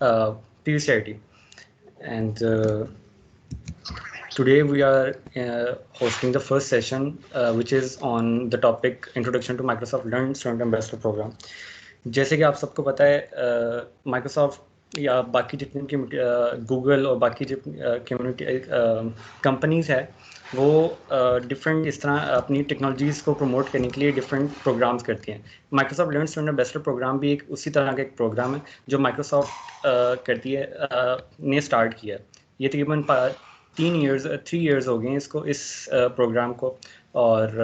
PUCIT, and today we are hosting the first session, which is on the topic Introduction to Microsoft Learn Student Ambassador Program. जैसे कि आप सबको पता है, Microsoft या बाकी जितनी गूगल और बाकी जितनी कम्युनिटी कंपनीज है, वो डिफरेंट इस तरह अपनी टेक्नोलॉजीज़ को प्रमोट करने के लिए डिफरेंट प्रोग्राम्स करती हैं. Microsoft learn student ambassador program भी एक उसी तरह का एक प्रोग्राम है जो माइक्रोसॉफ्ट करती है, ने स्टार्ट किया. ये तकरीबन 3 इयर्स हो गए हैं इसको, इस प्रोग्राम को, और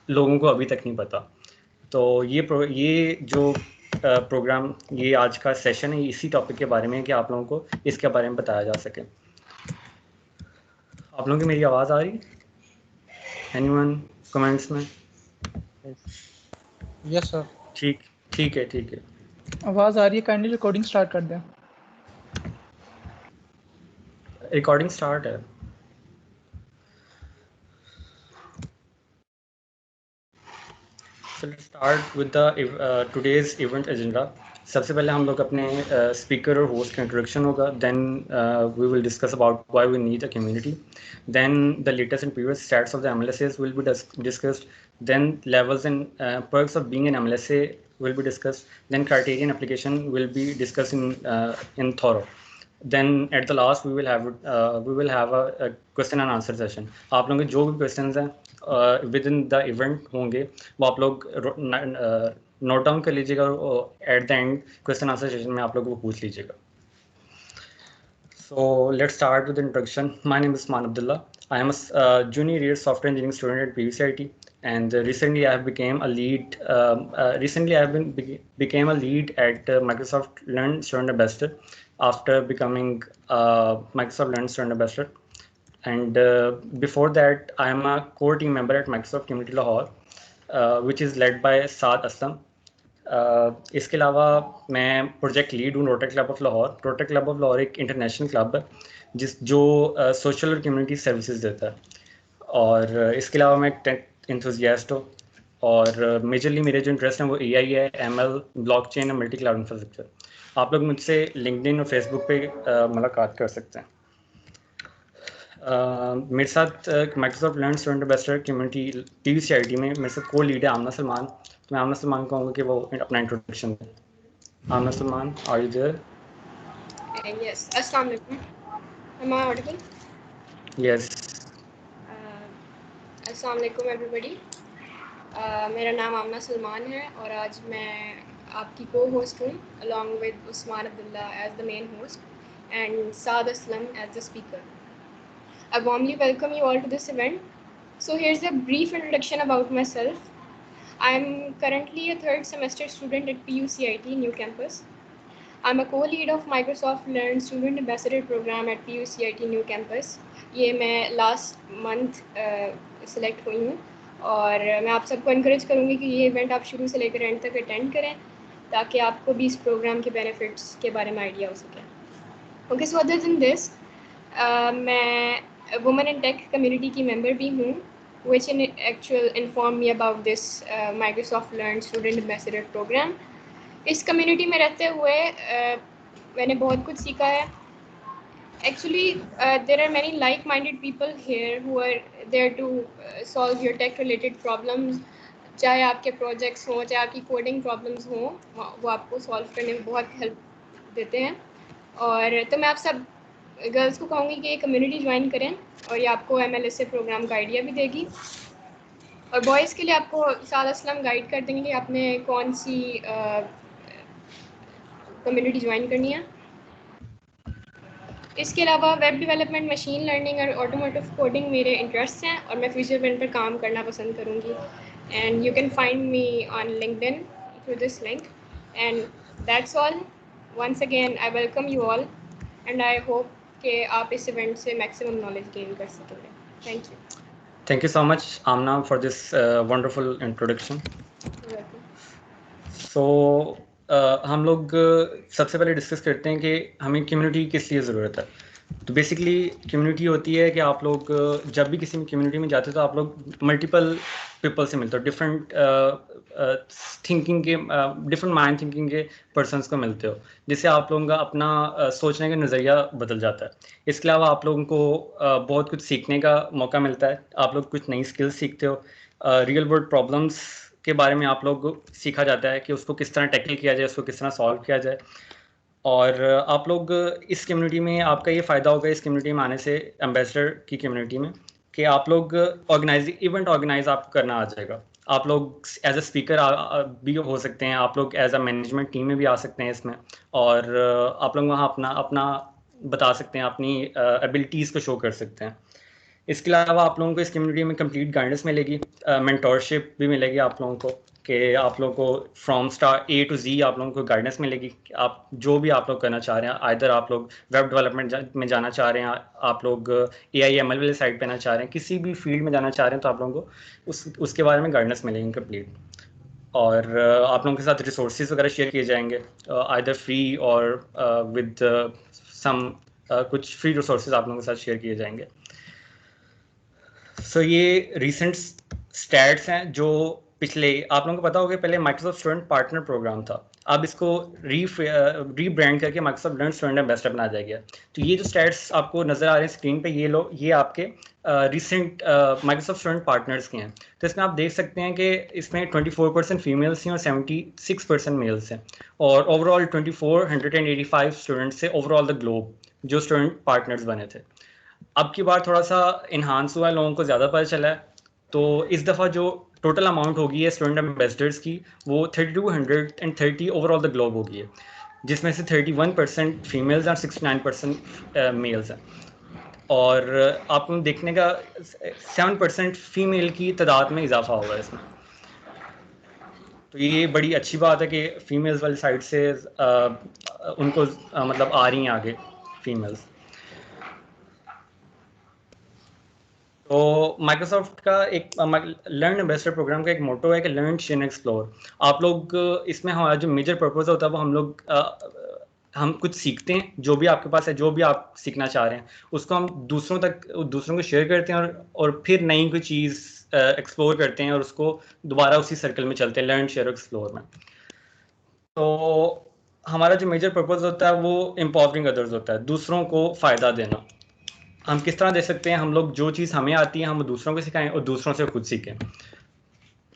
लोगों को अभी तक नहीं पता. तो ये जो प्रोग्राम, ये आज का सेशन है, इसी टॉपिक के बारे में है कि आप लोगों को इसके बारे में बताया जा सके. आप लोगों की मेरी आवाज़ आ रही है? एनीवन कमेंट्स में? Yes sir. ठीक है. आवाज़ आ रही है. काइंडली रिकॉर्डिंग स्टार्ट कर दें. रिकॉर्डिंग स्टार्ट है. So let's start with the today's event agenda. सबसे पहले हम लोग अपने स्पीकर और होस्ट का इंट्रोडक्शन होगा. Then we will discuss about why we need a community. Then the latest and previous stats of the MLSAs will be discussed. Then levels and perks of being an MLSA will be discussed. Then criterion application will be discussed in thorough. Then at the last we will have a question and answer session. आप लोगों के जो भी questions हैं with in the event होंगे, वो आप लोग नोट डाउन कर लीजिएगा और at the end question answer session में आप लोग वो पूछ लीजिएगा. So let's start with the introduction. My name is Usman Abdullah. I am a junior year software engineering student at PUCIT, and recently I have became a lead. Became a lead at Microsoft Learn Student Ambassador after becoming Microsoft Learn Student Ambassador. And before that, I am a core team member at Microsoft Community Lahore, which is led by Saad Aslam. इसके अलावा मैं project lead हूँ rotary club of Lahore. Rotary club of Lahore एक international club है जो social और community services देता है. और इसके अलावा मैं एक टेक इंथुजियास्ट हूँ, और मेजरली मेरे जो इंटरेस्ट हैं वो AI है, ML, ब्लॉकचेन और मल्टी क्लाउड इंफ्रास्ट्रक्चर. आप लोग मुझसे लिंक्डइन और फेसबुक पे मुलाकात कर सकते हैं. मेरे साथ Microsoft learn student ambassador community PUCIT में मेरे साथ को लीड है आमना सलमान. तो मैं आमना सलमान कहूँगा कि वो अपना इंट्रोडक्शन दें. Amna Salman, are you there? Yes. Assalamu alaikum. Am I audible? Yes. Assalamu alaikum everybody. मेरा नाम आमना सलमान है और आज मैं आपकी co-host हूँ along with Usman Abdullah as the main host and Saad Aslam as the speaker. I warmly welcome you all to this event. So here's a brief introduction about myself. I'm currently a third semester student at PUCIT New Campus. I'm a co-lead of Microsoft Learn Student Ambassador Program at PUCIT New Campus. ये मैं last month select हुई हूँ और मैं आप सबको encourage करूँगी कि ये event आप शुरू से लेकर end तक attend करें ताकि आपको भी इस program के benefits के बारे में idea हो सके. Okay, so other than this, मैं Women in Tech community की member भी हूँ, which in actual inform me about this Microsoft Learn Student Ambassador Program. इस community में रहते हुए मैंने बहुत कुछ सीखा है. Actually, there are many like-minded people here who are there to solve your tech-related problems. चाहे आपके projects हों, चाहे आपकी coding problems हों, वो आपको solve करने में बहुत help देते हैं. और तो मैं आप सब गर्ल्स को कहूँगी कि ये कम्युनिटी ज्वाइन करें और ये आपको MLSA प्रोग्राम का आइडिया भी देगी. और बॉयज़ के लिए आपको साद असलम गाइड कर देंगे कि आपने कौन सी कम्युनिटी ज्वाइन करनी है. इसके अलावा वेब डेवलपमेंट, मशीन लर्निंग और ऑटोमोटिव कोडिंग मेरे इंटरेस्ट हैं और मैं फ्यूचर में इन पर काम करना पसंद करूँगी. And you can find me on LinkedIn through this link. And that's all. Once again I welcome you all and I hope कि आप इस इवेंट से मैक्सिमम नॉलेज गेन कर सकेंगे. Thank you. Thank you so much, Amna, for this wonderful introduction. So हम लोग सबसे पहले डिस्कस करते हैं कि हमें कम्युनिटी किस लिए ज़रूरत है. तो बेसिकली कम्युनिटी होती है कि आप लोग जब भी किसी कम्युनिटी में जाते हो तो आप लोग मल्टीपल पीपल से मिलते हो, डिफरेंट थिंकिंग के डिफरेंट माइंड थिंकिंग के पर्सनस को मिलते हो, जिससे आप लोगों का अपना सोचने का नज़रिया बदल जाता है। इसके अलावा आप लोगों को बहुत कुछ सीखने का मौका मिलता है, आप लोग कुछ नई स्किल्स सीखते हो, रियल वर्ल्ड प्रॉब्लम्स के बारे में आप लोग सीखा जाता है कि उसको किस तरह टैकल किया जाए, उसको किस तरह सॉल्व किया जाए। और आप लोग इस कम्युनिटी में आपका ये फ़ायदा होगा इस कम्युनिटी में आने से, एम्बेसडर की कम्युनिटी में, कि आप लोग इवेंट ऑर्गेनाइज आपको करना आ जाएगा। आप लोग एज अ स्पीकर भी हो सकते हैं, आप लोग एज अ मैनेजमेंट टीम में भी आ सकते हैं इसमें, और आप लोग वहाँ अपना अपना बता सकते हैं, अपनी एबिलिटीज़ को शो कर सकते हैं। इसके अलावा आप लोगों को इस कम्युनिटी में कंप्लीट गाइडेंस मिलेगी, मेंटोरशिप भी मिलेगी आप लोगों को, कि आप लोगों को फ्रॉम स्टार ए टू जी आप लोगों को गाइडेंस मिलेगी कि आप जो भी आप लोग करना चाह रहे हैं, आइदर आप लोग वेब डेवलपमेंट में जाना चाह रहे हैं, आप लोग AI ML वाले साइड पे जाना चाह रहे हैं, किसी भी फील्ड में जाना चाह रहे हैं, तो आप लोगों को उसके बारे में गाइडेंस मिलेगी कंप्लीट। और आप लोगों के साथ रिसोर्सेज वगैरह शेयर किए जाएंगे, आइदर फ्री और विद सम कुछ फ्री रिसोर्सेज आप लोगों के साथ शेयर किए जाएंगे। सो ये रिसेंट स्टैट्स हैं जो पिछले, आप लोगों को पता होगा पहले माइक्रोसॉफ्ट स्टूडेंट पार्टनर प्रोग्राम था, अब इसको रीब्रांड करके माइक्रोसॉफ्ट लर्न स्टूडेंट एम्बेसडर बना दिया गया। तो ये जो स्टैट्स आपको नज़र आ रहे हैं स्क्रीन पे, ये आपके रिसेंट माइक्रोसॉफ्ट स्टूडेंट पार्टनर्स के हैं। तो इसमें आप देख सकते हैं कि इसमें 24% फीमेल्स हैं और 76% मेल्स हैं, और ओवरऑल 2485 स्टूडेंट्स थे ओवरऑल द ग्लोब जो स्टूडेंट पार्टनर्स बने थे। अब की बार थोड़ा सा इन्हांस हुआ है, लोगों को ज़्यादा पता चला है, तो इस दफ़ा जो टोटल अमाउंट होगी है स्टूडेंट एम्बेसडर्स की, वो 3230 ओवरऑल द ग्लोब होगी है, जिसमें से 31% फीमेल्स हैं और 69% मेल्स हैं। और आप लोग देखने का 7% फीमेल की तादाद में इजाफा होगा इसमें। तो ये बड़ी अच्छी बात है कि फीमेल्स वाली साइड से उनको मतलब आ रही हैं आगे फीमेल्स। तो माइक्रोसॉफ्ट का एक लर्न एम्बेसडर प्रोग्राम का एक मोटो है कि लर्न शेयर एक्सप्लोर। आप लोग इसमें हमारा जो मेजर पर्पस होता है वो हम कुछ सीखते हैं, जो भी आपके पास है, जो भी आप सीखना चाह रहे हैं उसको हम दूसरों को शेयर करते हैं, और फिर नई कोई चीज़ एक्सप्लोर करते हैं और उसको दोबारा उसी सर्कल में चलते हैं, लर्न शेयर एक्सप्लोर में। तो हमारा जो मेजर पर्पस होता है वो एम्पावरिंग अदर्स होता है, दूसरों को फ़ायदा देना। हम किस तरह दे सकते हैं, हम लोग जो चीज़ हमें आती है हम दूसरों को सिखाएं और दूसरों से खुद सीखें।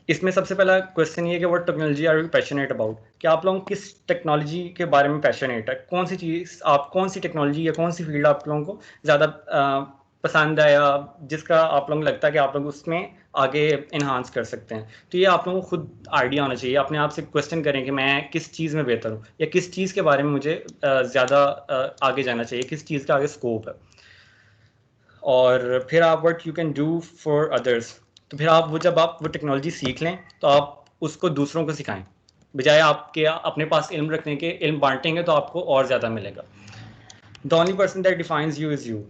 इसमें सबसे पहला क्वेश्चन ये है कि what technology are you passionate about, कि आप लोग किस टेक्नोलॉजी के बारे में पैशनेट है, कौन सी चीज़ आप, कौन सी टेक्नोलॉजी या कौन सी फील्ड आप लोगों को ज़्यादा पसंद है, या जिसका आप लोगों को लगता है कि आप लोग उसमें आगे इन्हांस कर सकते हैं। तो ये आप लोगों को खुद आइडिया होना चाहिए, अपने आप से क्वेश्चन करें कि मैं किस चीज़ में बेहतर हूँ, या किस चीज़ के बारे में मुझे ज़्यादा आगे जाना चाहिए, किस चीज़ का आगे स्कोप है। और फिर आप what you can do for others, तो फिर आप जब आप वो टेक्नोलॉजी सीख लें तो आप उसको दूसरों को सिखाएं, बजाय आपके अपने पास इल्म रखने के। इल्म बांटेंगे तो आपको और ज़्यादा मिलेगा। The only person that defines you is you.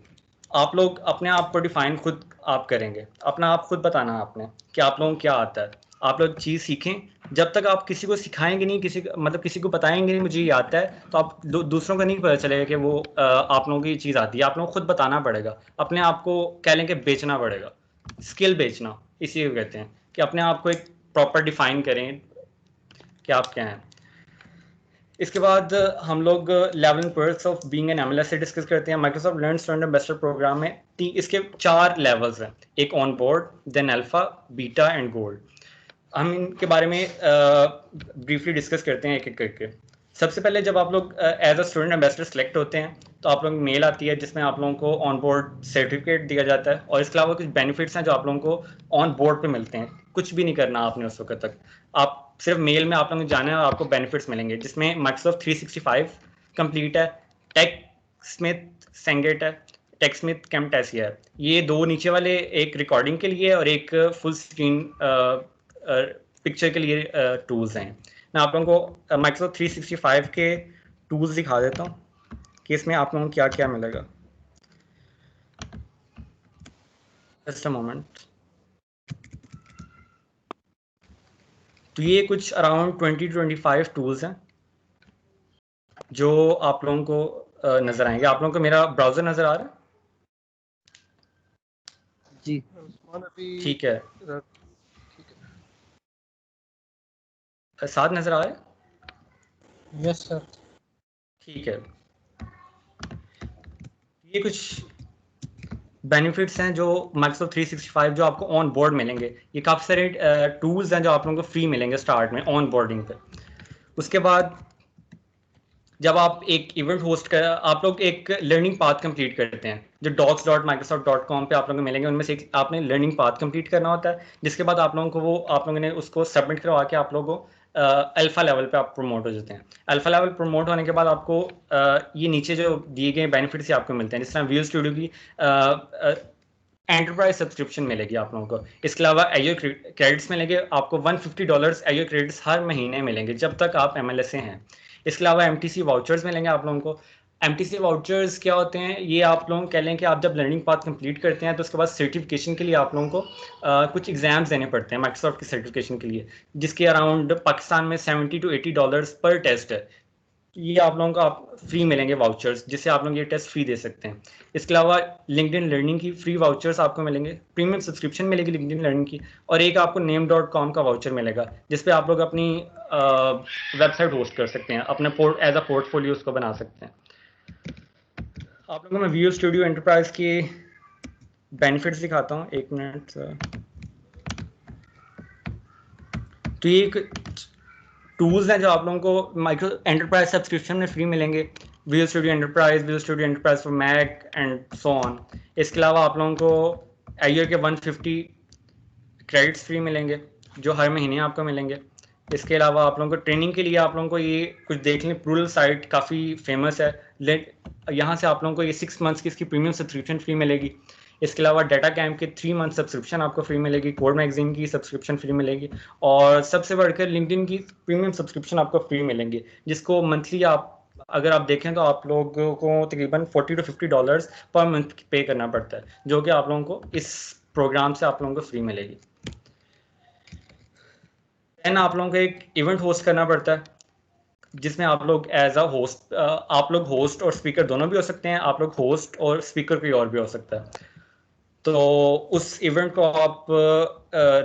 आप लोग अपने आप को डिफाइन खुद आप करेंगे, अपना आप खुद बताना है आपने कि आप लोगों को क्या आता है। आप लोग चीज़ सीखें, जब तक आप किसी को सिखाएंगे नहीं, किसी को बताएंगे नहीं मुझे ये आता है, तो आप दूसरों को नहीं पता चलेगा कि वो आप लोगों को ये चीज़ आती है। आप लोगों को खुद बताना पड़ेगा, अपने आप को कह लें कि बेचना पड़ेगा, स्किल बेचना इसी को कहते हैं, कि अपने आप को एक प्रॉपर डिफाइन करें कि आप क्या हैं। इसके बाद हम लोग level and perks of being an MLS से डिस्कस करते हैं। Microsoft learn student ambassador program में इसके 4 लेवल्स हैं, एक on board, then alpha, beta and gold. हम इनके बारे में ब्रीफली डिस्कस करते हैं एक एक करके। सबसे पहले जब आप लोग as a student ambassador select होते हैं तो आप लोग मेल आती है जिसमें आप लोगों को ऑन बोर्ड सर्टिफिकेट दिया जाता है, और इसके अलावा कुछ बेनिफिट्स हैं जो आप लोगों को ऑन बोर्ड पे मिलते हैं। कुछ भी नहीं करना आपने उस वक्त तक, आप सिर्फ मेल में आप लोगों को जाना है और आपको बेनिफिट्स मिलेंगे, जिसमें माइक्रोसॉफ्ट 365 कंप्लीट है, टेक स्मिथ सेंगेट है, टेक स्मिथ कैमटेसिया है। ये दो नीचे वाले एक रिकॉर्डिंग के लिए और एक फुल स्क्रीन पिक्चर के लिए टूल्स हैं। मैं आप लोगों को माइक्रोसॉफ्ट 365 के टूल्स दिखा देता हूँ कि इसमें आप लोगों को क्या क्या मिलेगा। Just a moment. तो ये कुछ अराउंड 20 to 25 टूल्स हैं जो आप लोगों को नज़र आएंगे। आप लोगों को मेरा ब्राउज़र नज़र आ रहा है? जी ठीक है, साथ नज़र आ रहा है? Yes sir. ठीक है, ये कुछ बेनिफिट्स हैं जो Microsoft 365 जो आपको ऑन बोर्ड मिलेंगे। ये काफ़ी सारे टूल्स हैं जो आप लोगों को फ्री मिलेंगे स्टार्ट में ऑन बोर्डिंग पे। उसके बाद जब आप एक इवेंट होस्ट कर, आप लोग एक लर्निंग पाथ कंप्लीट करते हैं जो docs.microsoft.com पे आप लोगों को मिलेंगे। उनमें से एक आपने लर्निंग पाथ कंप्लीट करना होता है, जिसके बाद आप लोगों को वो आप लोगों ने उसको सबमिट करवा के आप लोगों को अल्फा लेवल पे आप प्रमोट हो जाते हैं। अल्फा लेवल प्रमोट होने के बाद आपको ये नीचे जो दिए गए बेनिफिट्स आपको मिलते हैं, जिस तरह व्यू स्टूडियो की एंटरप्राइज सब्सक्रिप्शन मिलेगी आप लोगों को। इसके अलावा एजर क्रेडिट्स मिलेंगे आपको, $150 एजर क्रेडिट्स हर महीने मिलेंगे जब तक आप MLA से हैं। इसके अलावा MTC वाउचर्स मिलेंगे आप लोगों को। MTC वाउचर्स क्या होते हैं? ये आप लोग कह लें कि आप जब लर्निंग पाथ कंप्लीट करते हैं तो उसके बाद सर्टिफिकेशन के लिए आप लोगों को कुछ एग्जाम्स देने पड़ते हैं माइक्रोसॉफ्ट की सर्टिफिकेशन के लिए, जिसके अराउंड पाकिस्तान में $70 to $80 पर टेस्ट है। ये आप लोगों को आप फ्री मिलेंगे वाउचर्स, जिससे आप लोग ये टेस्ट फ्री दे सकते हैं। इसके अलावा लिंक्डइन लर्निंग की फ्री वाउचर्स आपको मिलेंगे, प्रीमियम सब्सक्रिप्शन मिलेगी लिंक्डइन लर्निंग की, और एक आपको name.com का वाउचर मिलेगा जिसपे आप लोग अपनी वेबसाइट होस्ट कर सकते हैं, अपने एज अ पोर्टफोलियो उसको बना सकते हैं। आप लोगों को मैं Visual Studio एंटरप्राइज के बेनिफिट्स दिखाता हूँ, एक मिनट। तो ये एक टूल्स हैं जो आप लोगों को माइक्रो एंटरप्राइज सब्सक्रिप्शन में फ्री मिलेंगे। Visual Studio enterprise for Mac and so on. इसके अलावा आप लोगों को एजर के 150 क्रेडिट्स फ्री मिलेंगे जो हर महीने आपको मिलेंगे। इसके अलावा आप लोगों को ट्रेनिंग के लिए आप लोगों को ये कुछ देख लें, प्रूरल साइट काफ़ी फेमस है, यहाँ से आप लोगों को ये 6 मंथ्स की इसकी प्रीमियम सब्सक्रिप्शन फ्री मिलेगी। इसके अलावा डाटा कैम्प के 3 मंथ सब्सक्रिप्शन आपको फ्री मिलेगी, कोड मैगजीन की सब्सक्रिप्शन फ्री मिलेगी, और सबसे बढ़कर लिंक्डइन की प्रीमियम सब्सक्रिप्शन आपको फ्री मिलेंगी, जिसको मंथली आप अगर आप देखें तो आप लोगों को तकरीबन $40 to $50 पर मंथ पे करना पड़ता है, जो कि आप लोगों को इस प्रोग्राम से आप लोगों को फ्री मिलेगी। देन आप लोगों को एक इवेंट होस्ट करना पड़ता है, जिसमें आप लोग एज अ होस्ट, आप लोग होस्ट और स्पीकर दोनों भी हो सकते हैं, आप लोग होस्ट और स्पीकर कोई और भी हो सकता है। तो उस इवेंट को आप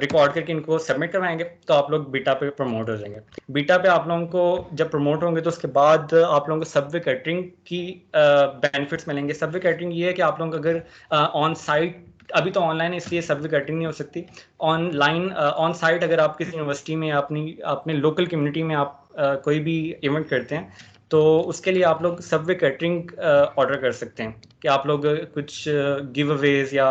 रिकॉर्ड करके इनको सबमिट करवाएंगे तो आप लोग बीटा पे प्रमोट हो जाएंगे। बीटा पे आप लोगों को जब प्रमोट होंगे तो उसके बाद आप लोगों को सबवे कैटरिंग की बेनिफिट्स मिलेंगे। सबवे कैटरिंग ये है कि आप लोग अगर ऑन साइट, अभी तो ऑनलाइन है इसलिए सबवे कैटरिंग नहीं हो सकती, ऑनलाइन ऑन साइट अगर आप किसी यूनिवर्सिटी में अपने लोकल कम्युनिटी में आप कोई भी इवेंट करते हैं तो उसके लिए आप लोग सबवे कैटरिंग ऑर्डर कर सकते हैं कि आप लोग कुछ गिव अवेज या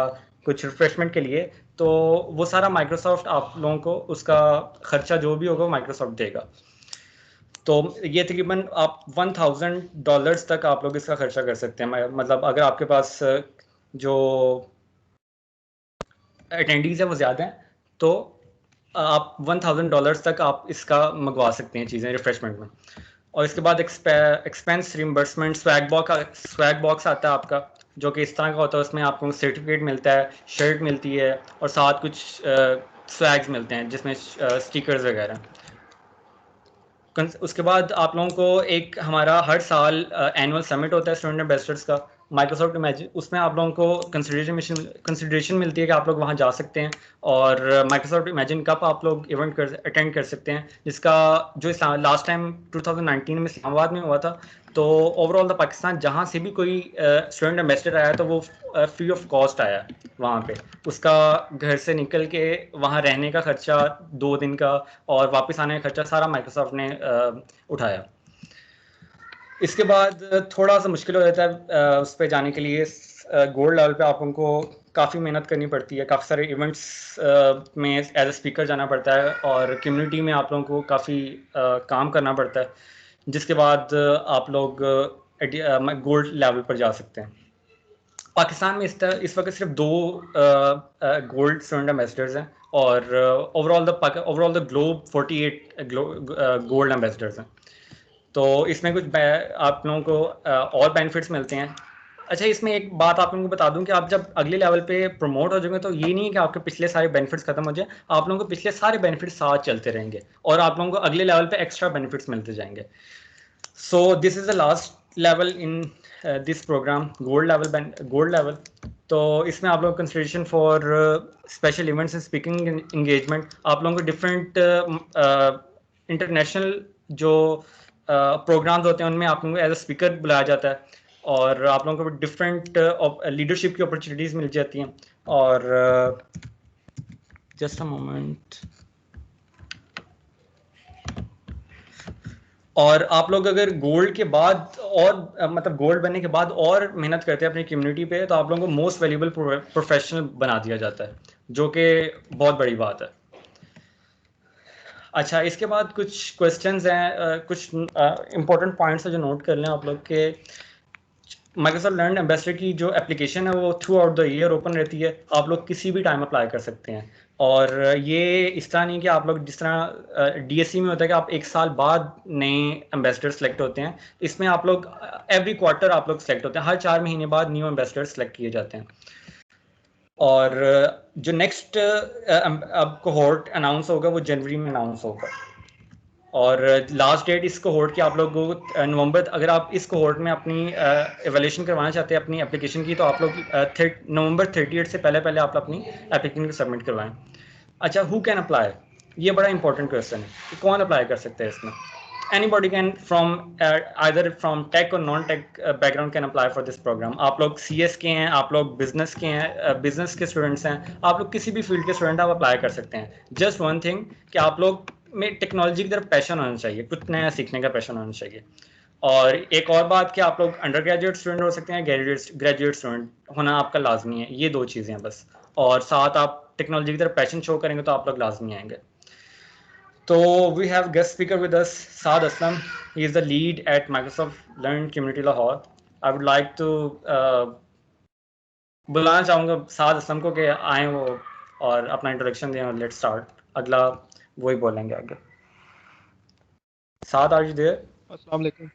कुछ रिफ्रेशमेंट के लिए, तो वो सारा माइक्रोसॉफ्ट आप लोगों को उसका खर्चा जो भी होगा माइक्रोसॉफ्ट देगा। तो ये तकरीबन आप $1000 तक आप लोग इसका खर्चा कर सकते हैं। मतलब अगर आपके पास जो अटेंडीज है वो ज़्यादा हैं तो आप $1000 तक आप इसका मंगवा सकते हैं चीज़ें रिफ्रेशमेंट में। और इसके बाद एक्सपेंस रिम्बर्समेंट, स्वैग बॉक्स आता है आपका, जो कि इस तरह का होता है, उसमें आपको सर्टिफिकेट मिलता है, शर्ट मिलती है और साथ कुछ स्वैग्स मिलते हैं जिसमें स्टिकर्स वगैरह। उसके बाद आप लोगों को एक हमारा हर साल एनुअल समिट होता है स्टूडेंट एम्बेसडर्स का, माइक्रोसॉफ्ट इमेजिन, उसमें आप लोगों को कंसिडरेशन मिलती है कि आप लोग वहाँ जा सकते हैं, और माइक्रोसॉफ्ट इमेजिन कप आप लोग इवेंट अटेंड कर सकते हैं, जिसका जो लास्ट टाइम 2019 में इस्लामाबाद में हुआ था। तो ओवरऑल द पाकिस्तान जहाँ से भी कोई स्टूडेंट एम्बेसडर आया तो वो फ्री ऑफ कॉस्ट आया वहाँ पे, उसका घर से निकल के वहाँ रहने का खर्चा 2 दिन का और वापस आने का खर्चा सारा माइक्रोसॉफ्ट ने उठाया। इसके बाद थोड़ा सा मुश्किल हो जाता है उस पर जाने के लिए। गोल्ड लेवल पे आप उनको काफ़ी मेहनत करनी पड़ती है, काफ़ी सारे इवेंट्स में एज ए स्पीकर जाना पड़ता है और कम्युनिटी में आप लोगों को काफ़ी काम करना पड़ता है, जिसके बाद आप लोग गोल्ड लेवल पर जा सकते हैं। पाकिस्तान में इस वक्त सिर्फ 2 गोल्ड स्टूडेंट एम्बेसडर्स हैं और overall the globe 48 gold ambassadors हैं। तो इसमें कुछ आप लोगों को और बेनिफिट्स मिलते हैं। अच्छा, इसमें एक बात आप लोगों को बता दूं कि आप जब अगले लेवल पे प्रमोट हो जाएंगे तो ये नहीं है कि आपके पिछले सारे बेनिफिट्स खत्म हो जाए, आप लोगों को पिछले सारे बेनिफिट्स साथ चलते रहेंगे और आप लोगों को अगले लेवल पे एक्स्ट्रा बेनिफिट्स मिलते जाएंगे। So this is the last level in this program, gold level. तो इसमें आप लोग consideration for special events and speaking engagement, आप लोगों को डिफरेंट इंटरनेशनल जो प्रोग्राम्स होते हैं उनमें आप लोगों को एज अ स्पीकर बुलाया जाता है, और आप लोगों को डिफरेंट लीडरशिप की अपॉर्चुनिटीज़ मिल जाती हैं। और जस्ट अ मोमेंट, और आप लोग अगर गोल्ड के बाद और मतलब गोल्ड बनने के बाद और मेहनत करते हैं अपनी कम्युनिटी पे, तो आप लोगों को मोस्ट वैल्यूबल प्रोफेशनल बना दिया जाता है, जो कि बहुत बड़ी बात है। अच्छा, इसके बाद कुछ क्वेश्चंस हैं, कुछ इंपॉर्टेंट पॉइंट्स हैं जो नोट कर लें आप लोग के। माइक्रोसॉफ्ट लर्न एम्बेसडर की जो एप्लीकेशन है वो through out the year open रहती है, आप लोग किसी भी टाइम अप्लाई कर सकते हैं। और ये इस तरह नहीं कि आप लोग जिस तरह डीएससी में होता है कि आप एक साल बाद नए एम्बेसडर सेलेक्ट होते हैं, इसमें आप लोग एवरी क्वार्टर आप लोग सेलेक्ट होते हैं, हर 4 महीने बाद न्यू एम्बेसडर सेलेक्ट किए जाते हैं। और जो नेक्स्ट अब कोहोर्ट अनाउंस होगा वो जनवरी में अनाउंस होगा, और लास्ट डेट इस कोहोर्ट की आप लोग को नवंबर, अगर आप इस कोहोर्ट में अपनी एवेल्यूशन करवाना चाहते हैं अपनी एप्लीकेशन की, तो आप लोग नवंबर 30 से पहले पहले आप अपनी एप्लीकेशन सबमिट करवाएं। अच्छा, हु कैन अप्लाई, ये बड़ा इंपॉर्टेंट क्वेश्चन है कि कौन अप्लाई कर सकते हैं इसमें। Anybody can from either from tech और non tech background can apply for this program. आप लोग सीएस के हैं, आप लोग बिजनेस के हैं, बिजनेस के स्टूडेंट्स हैं, आप लोग किसी भी फील्ड के स्टूडेंट आप अप्लाई कर सकते हैं। जस्ट वन थिंग कि आप लोग में टेक्नोलॉजी की तरफ पैशन होना चाहिए, कुछ नया सीखने का पैशन होना चाहिए। और एक और बात कि आप लोग अंडर ग्रेजुएट स्टूडेंट हो सकते हैं, ग्रेजुएट स्टूडेंट होना आपका लाजमी है, ये 2 चीज़ें हैं बस। और साथ आप टेक्नोलॉजी की तरफ पैशन शो करेंगे तो आप लोग लाजमी आएंगे। तो we have guest speaker with us, Saad Aslam. He is the lead at Microsoft learn community Lahore. I would like to बुलाना चाहूँगा साद असलम को कि आए वो और अपना इंट्रोडक्शन दें, और लेट्स स्टार्ट। अगला वही बोलेंगे आगे। साद, आर यू देयर? अस्सलाम वालेकुम।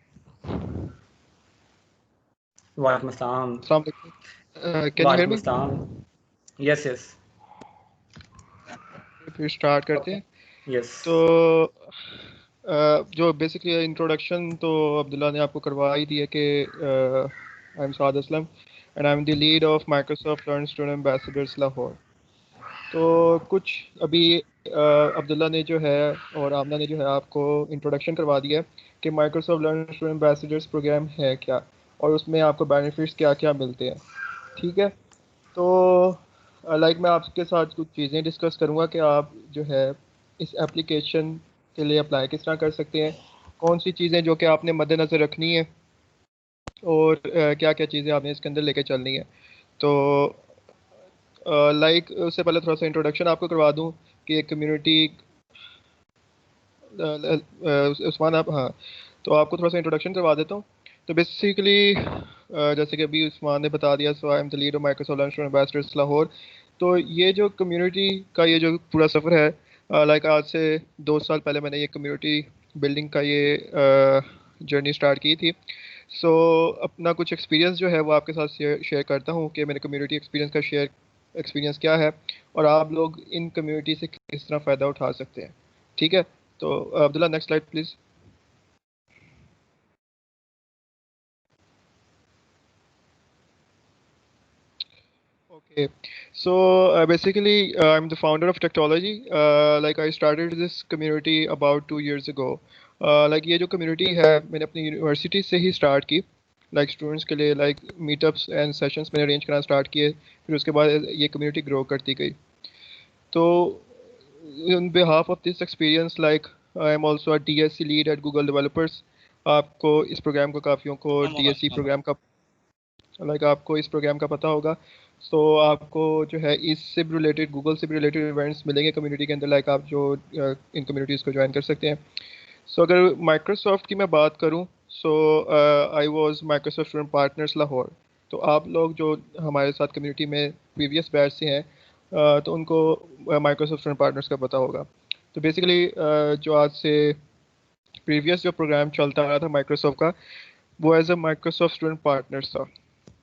वालेकुम अस्सलाम। अस्सलाम वालेकुम। कैन यू हियर वालेकुम मी? अस्सलाम। यस यस फिर स्टार्ट करते हैं। यस। तो जो बेसिकली इंट्रोडक्शन तो अब्दुल्ला ने आपको करवा ही दी है कि I M Saad Aslam and I am the lead of Microsoft learn student ambassadors Lahore. तो कुछ अभी अब्दुल्ला ने जो है और आमना ने जो है आपको इंट्रोडक्शन करवा दिया है कि Microsoft learn student ambassadors program है क्या और उसमें आपको बेनिफिट्स क्या क्या मिलते हैं। ठीक है, तो मैं आपके साथ कुछ चीज़ें डिस्कस करूँगा कि आप जो है इस एप्लीकेशन के लिए अप्लाई किस तरह कर सकते हैं, कौन सी चीज़ें जो कि आपने मद्देनज़र रखनी है और क्या क्या चीज़ें आपने इसके अंदर लेके चलनी है। तो उससे पहले थोड़ा सा इंट्रोडक्शन आपको करवा दूं कि एक कम्युनिटी उस्मान आप, हाँ, तो आपको थोड़ा सा इंट्रोडक्शन करवा देता हूँ। तो बेसिकली जैसे कि अभी उस्मान ने बता दिया, so I am the leader Microsoft learn student ambassadors Lahore. तो ये जो कम्युनिटी का ये जो पूरा सफ़र है, आज से 2 साल पहले मैंने ये कम्युनिटी बिल्डिंग का ये जर्नी स्टार्ट की थी। सो अपना कुछ एक्सपीरियंस जो है वो आपके साथ शेयर करता हूँ कि मेरे कम्युनिटी एक्सपीरियंस का एक्सपीरियंस क्या है और आप लोग इन कम्युनिटी से किस तरह फ़ायदा उठा सकते हैं। ठीक है, तो Abdullah next slide please. Okay, so basically, I'm the founder of Technology. I started this community about 2 years ago. ये जो community है मैंने अपनी यूनिवर्सिटी से ही स्टार्ट की। स्टूडेंट्स के लिए मीटअप्स एंड सेशंस मैंने अरेंज करना स्टार्ट किए, फिर उसके बाद ये कम्युनिटी ग्रो करती गई। तो on behalf of this experience, I am also a DSC lead at Google Developers. आपको इस प्रोग्राम को काफ़ियों को DSC प्रोग्राम का आपको इस प्रोग्राम का पता होगा। सो आपको जो है इससे भी रिलेटेड, गूगल से भी रिलेटेड इवेंट्स मिलेंगे कम्युनिटी के अंदर, आप जो इन कम्युनिटीज़ को ज्वाइन कर सकते हैं। सो अगर माइक्रोसॉफ्ट की मैं बात करूं, so I was Microsoft student partners Lahore. तो आप लोग जो हमारे साथ कम्युनिटी में प्रीवियस बैच से हैं, तो उनको माइक्रोसॉफ्ट स्टूडेंट पार्टनर्स का पता होगा। तो बेसिकली जो आज से प्रीवियस जो प्रोग्राम चलता आ रहा था माइक्रोसॉफ्ट का, वो as a Microsoft student partners था।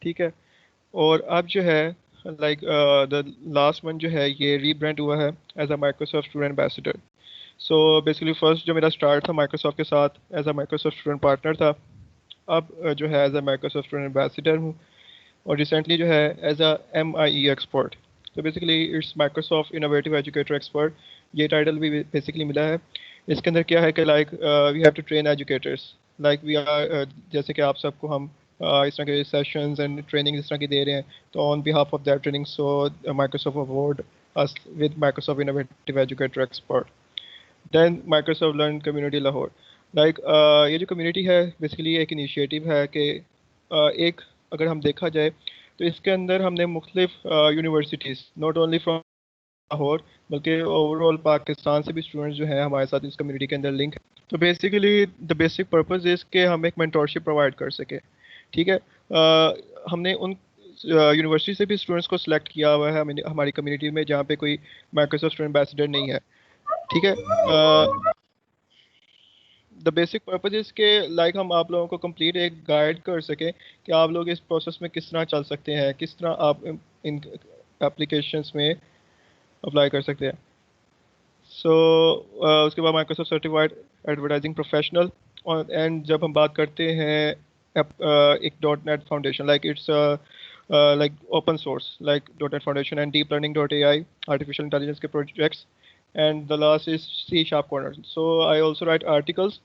ठीक है, और अब जो है द लास्ट मंथ जो है ये रीब्रांड हुआ है as a Microsoft student ambassador. So basically first जो मेरा स्टार्ट था माइक्रोसॉफ्ट के साथ as a Microsoft student partner था। अब जो है एज अ माइक्रोसॉफ्ट स्टूडेंट एम्बेसडर हूँ, और रिसेंटली जो है एज अ MIE एक्सपर्ट। तो basically it's Microsoft innovative educator expert, ये टाइटल भी बेसिकली मिला है। इसके अंदर क्या है कि like we have to train educators, like we are, जैसे कि आप सबको हम इस तरह के सेशंस एंड ट्रेनिंग इस तरह की दे रहे हैं, तो on behalf of that training so Microsoft award us with Microsoft Innovative Educator Expert. Then Microsoft Learn Community Lahore. Like ये जो कम्युनिटी है बेसिकली एक इनिशिएटिव है कि एक अगर हम देखा जाए तो इसके अंदर हमने मुख्तलिफ universities not only from Lahore बल्कि ओवरऑल पाकिस्तान से भी स्टूडेंट्स जो हैं हमारे साथ इस कम्युनिटी के अंदर लिंक है। तो basically the basic purpose is कि हम एक मेंटोरशिप प्रोवाइड कर सके। ठीक है, हमने उन यूनिवर्सिटी से भी स्टूडेंट्स को सिलेक्ट किया हुआ है हमारी कम्युनिटी में जहाँ पे कोई माइक्रोसॉफ्ट स्टूडेंट एम्बेसडर नहीं है। ठीक है, द बेसिक पर्पज इज के लाइक हम आप लोगों को कंप्लीट एक गाइड कर सकें कि आप लोग इस प्रोसेस में किस तरह चल सकते हैं, किस तरह आप इन एप्लीकेशंस में अप्लाई कर सकते हैं। सो उसके बाद माइक्रोसॉफ्ट सर्टिफाइड एडवर्टाइजिंग प्रोफेशनल, और एंड जब हम बात करते हैं एक .NET foundation, like it's like open source like .NET Foundation and Deep Learning AI artificial intelligence के projects, and the last is C# corner. So I also write articles.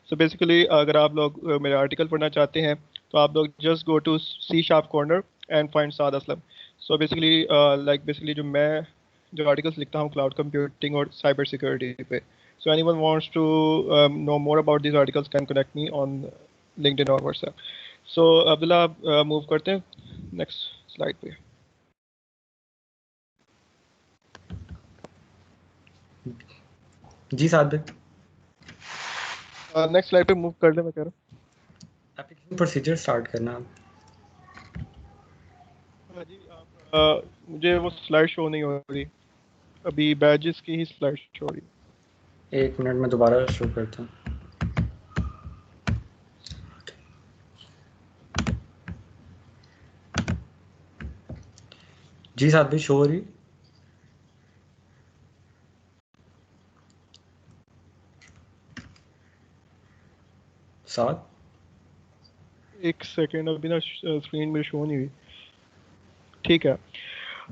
So basically अगर आप लोग मेरे आर्टिकल पढ़ना चाहते हैं तो आप लोग just go to C# corner and find Saad Aslam. So basically basically जो आर्टिकल्स लिखता हूँ क्लाउड कंप्यूटिंग और साइबर सिक्योरिटी पे. So anyone wants to know more about these articles can connect me on LinkedIn or WhatsApp. So Abdullah आप move करते हैं next slide पे. जी साद भाई, नेक्स्ट स्लाइड पे मूव कर ले, मैं कह रहा हूँ. एप्लीकेशन प्रोसीजर स्टार्ट करना आप. हाँ जी, आप मुझे वो स्लाइड शो नहीं हो रही अभी, बैजेस की ही स्लाइड शो हो रही. एक मिनट में दोबारा शो करता हूँ. जी साद भाई, शो हो रही. साद एक सेकेंड, अभी ना स्क्रीन में शो नहीं हुई. ठीक है,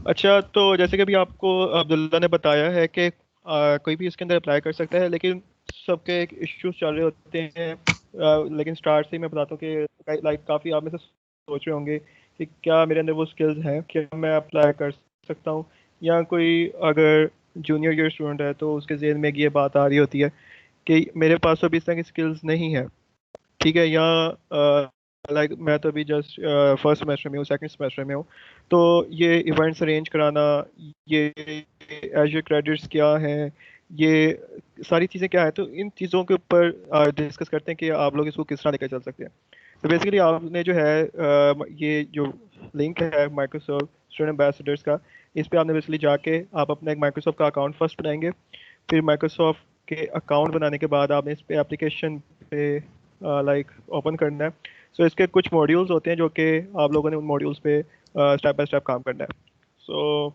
अच्छा तो जैसे कि अभी आपको अब्दुल्ला ने बताया है कि कोई भी इसके अंदर अप्लाई कर सकता है, लेकिन सबके एक इश्यूज चल रहे होते हैं. लेकिन स्टार्ट से ही मैं बताता हूँ कि लाइक काफ़ी आप में से सोच रहे होंगे कि क्या मेरे अंदर वो स्किल्स हैं, क्या मैं अप्लाई कर सकता हूँ, या कोई अगर जूनियर ईयर स्टूडेंट है तो उसके जहन में ये बात आ रही होती है कि मेरे पास तो अभी इस तरह की स्किल्स नहीं है. ठीक है, या लाइक मैं तो अभी जस्ट फर्स्ट सेमेस्टर में हूँ, सेकंड सेमेस्टर में हूँ, तो ये इवेंट्स अरेंज कराना, ये एजुअर क्रेडिट्स क्या हैं, ये सारी चीज़ें क्या है, तो इन चीज़ों के ऊपर डिस्कस करते हैं कि आप लोग इसको किस तरह लेकर चल सकते हैं. तो बेसिकली आपने जो है ये जो लिंक है माइक्रोसॉफ्ट स्टूडेंट एम्बेसडर्स का, इस पे आपने बेसिकली जाके आप अपना एक माइक्रोसॉफ्ट का अकाउंट फर्स्ट बनाएंगे. फिर माइक्रोसॉफ्ट के अकाउंट बनाने के बाद आपने इस पे एप्लीकेशन पे लाइक ओपन करना है. सो इसके कुछ मॉड्यूल्स होते हैं जो कि आप लोगों ने उन मॉड्यूल्स पे स्टेप बाय स्टेप काम करना है. So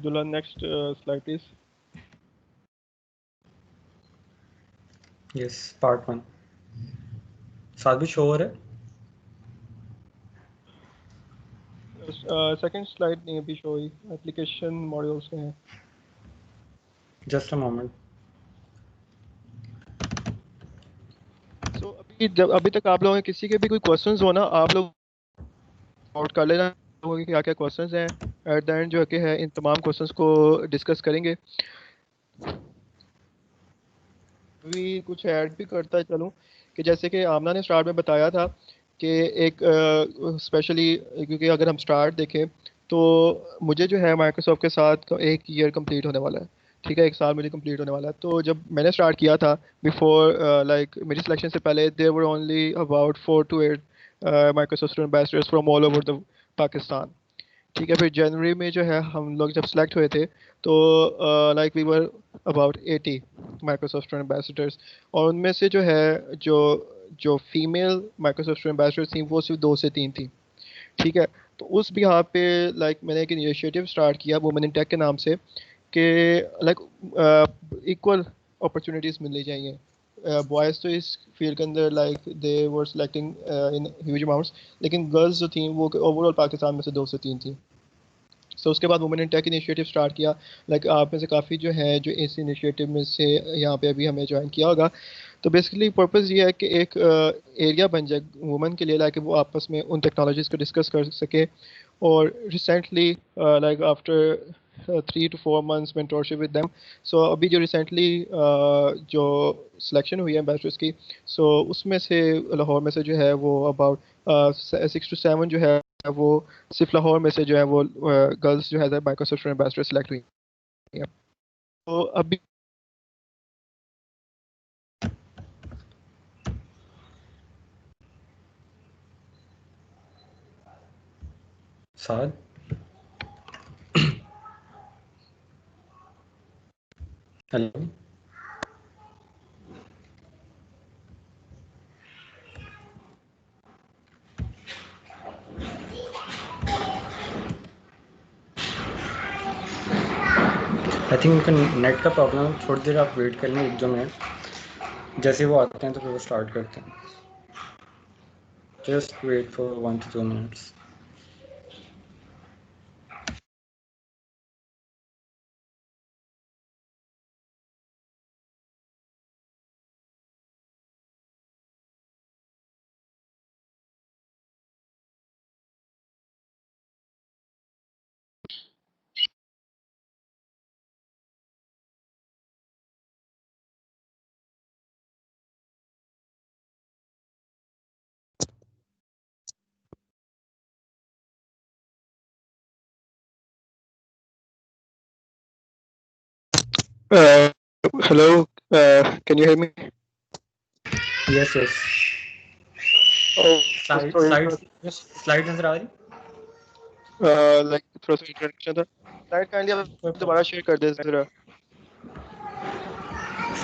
Dulla next slide please. Yes, part 1. Saad भी शो हो रहा है. सेकंड स्लाइड नहीं अभी शो हुई, एप्लीकेशन मॉड्यूल्स में है. Just a moment. सो अभी तक आप लोगों के किसी के भी कोई क्वेश्चंस हो ना, आप लोग आउट कर लेना कि क्या क्या क्वेश्चंस हैं. एट द एंड जो कि है इन तमाम क्वेश्चंस को डिस्कस करेंगे. अभी कुछ ऐड भी करता चलूँ कि जैसे कि आमना ने स्टार्ट में बताया था कि एक स्पेशली क्योंकि अगर हम स्टार्ट देखें तो मुझे जो है माइक्रोसॉफ्ट के साथ एक ईयर कंप्लीट होने वाला है. ठीक है, एक साल मुझे कंप्लीट होने वाला है. तो जब मैंने स्टार्ट किया था बिफोर लाइक मेरी सिलेक्शन से पहले there were only about 4 to 8 Microsoft student ambassadors from all over the Pakistan. ठीक है, फिर जनवरी में जो है हम लोग जब सेलेक्ट हुए थे तो like we were about 80 Microsoft student ambassadors, और उनमें से जो है जो जो फीमेल माइक्रोसॉफ्ट स्टूडेंट एम्बेसडर्स थी वो सिर्फ 2 से 3 थी. ठीक है, तो उस बिहार पे लाइक मैंने एक इनिशिएटिव स्टार्ट किया वुमेन इन टेक के नाम से कि लाइक इक्वल अपॉर्चुनिटीज़ मिलनी चाहिए बॉयज़ तो इस फील्ड के अंदर like they were selecting in huge amounts, लेकिन गर्ल्स जो थी वो ओवरऑल पाकिस्तान में से 2 से 3 थी। सो उसके बाद women in tech initiative start किया। लाइक आप में से काफ़ी जो है जो इस इनिशिएटिव में से यहाँ पे अभी हमें ज्वाइन किया होगा। तो बेसिकली पर्पज़ ये है कि एक एरिया बन जाए वुमेन के लिए, लाइक वो आपस में उन टेक्नोलॉजीज़ को डिस्कस कर सके। और recently like after 3 to 4 months mentorship with them, सो अभी जो रिसेंटली जो सिलेक्शन हुई है एम्बेसडर्स की, सो उसमें से लाहौर में से जो है वो अबाउट 6 to 7 जो है वो सिर्फ लाहौर में से जो है वो गर्ल्स जो है माइक्रोसॉफ्ट एम्बेसडर सेलेक्ट हुई हैं। तो अभी साद, हेलो। आई थिंक उनका नेट का प्रॉब्लम है, थोड़ी देर आप वेट कर लें 1-2 मिनट, जैसे वो आते हैं तो फिर वो स्टार्ट करते हैं। Just wait for 1 to 2 minutes। Hello, can you hear me? Yes yes. Slide slide Yes. Slide नजर आ रही? लाइक थोड़ा सा इंट्रोडक्शन था। स्लाइड काइंडली आप कोई problem. दोबारा शेयर कर दें जरा।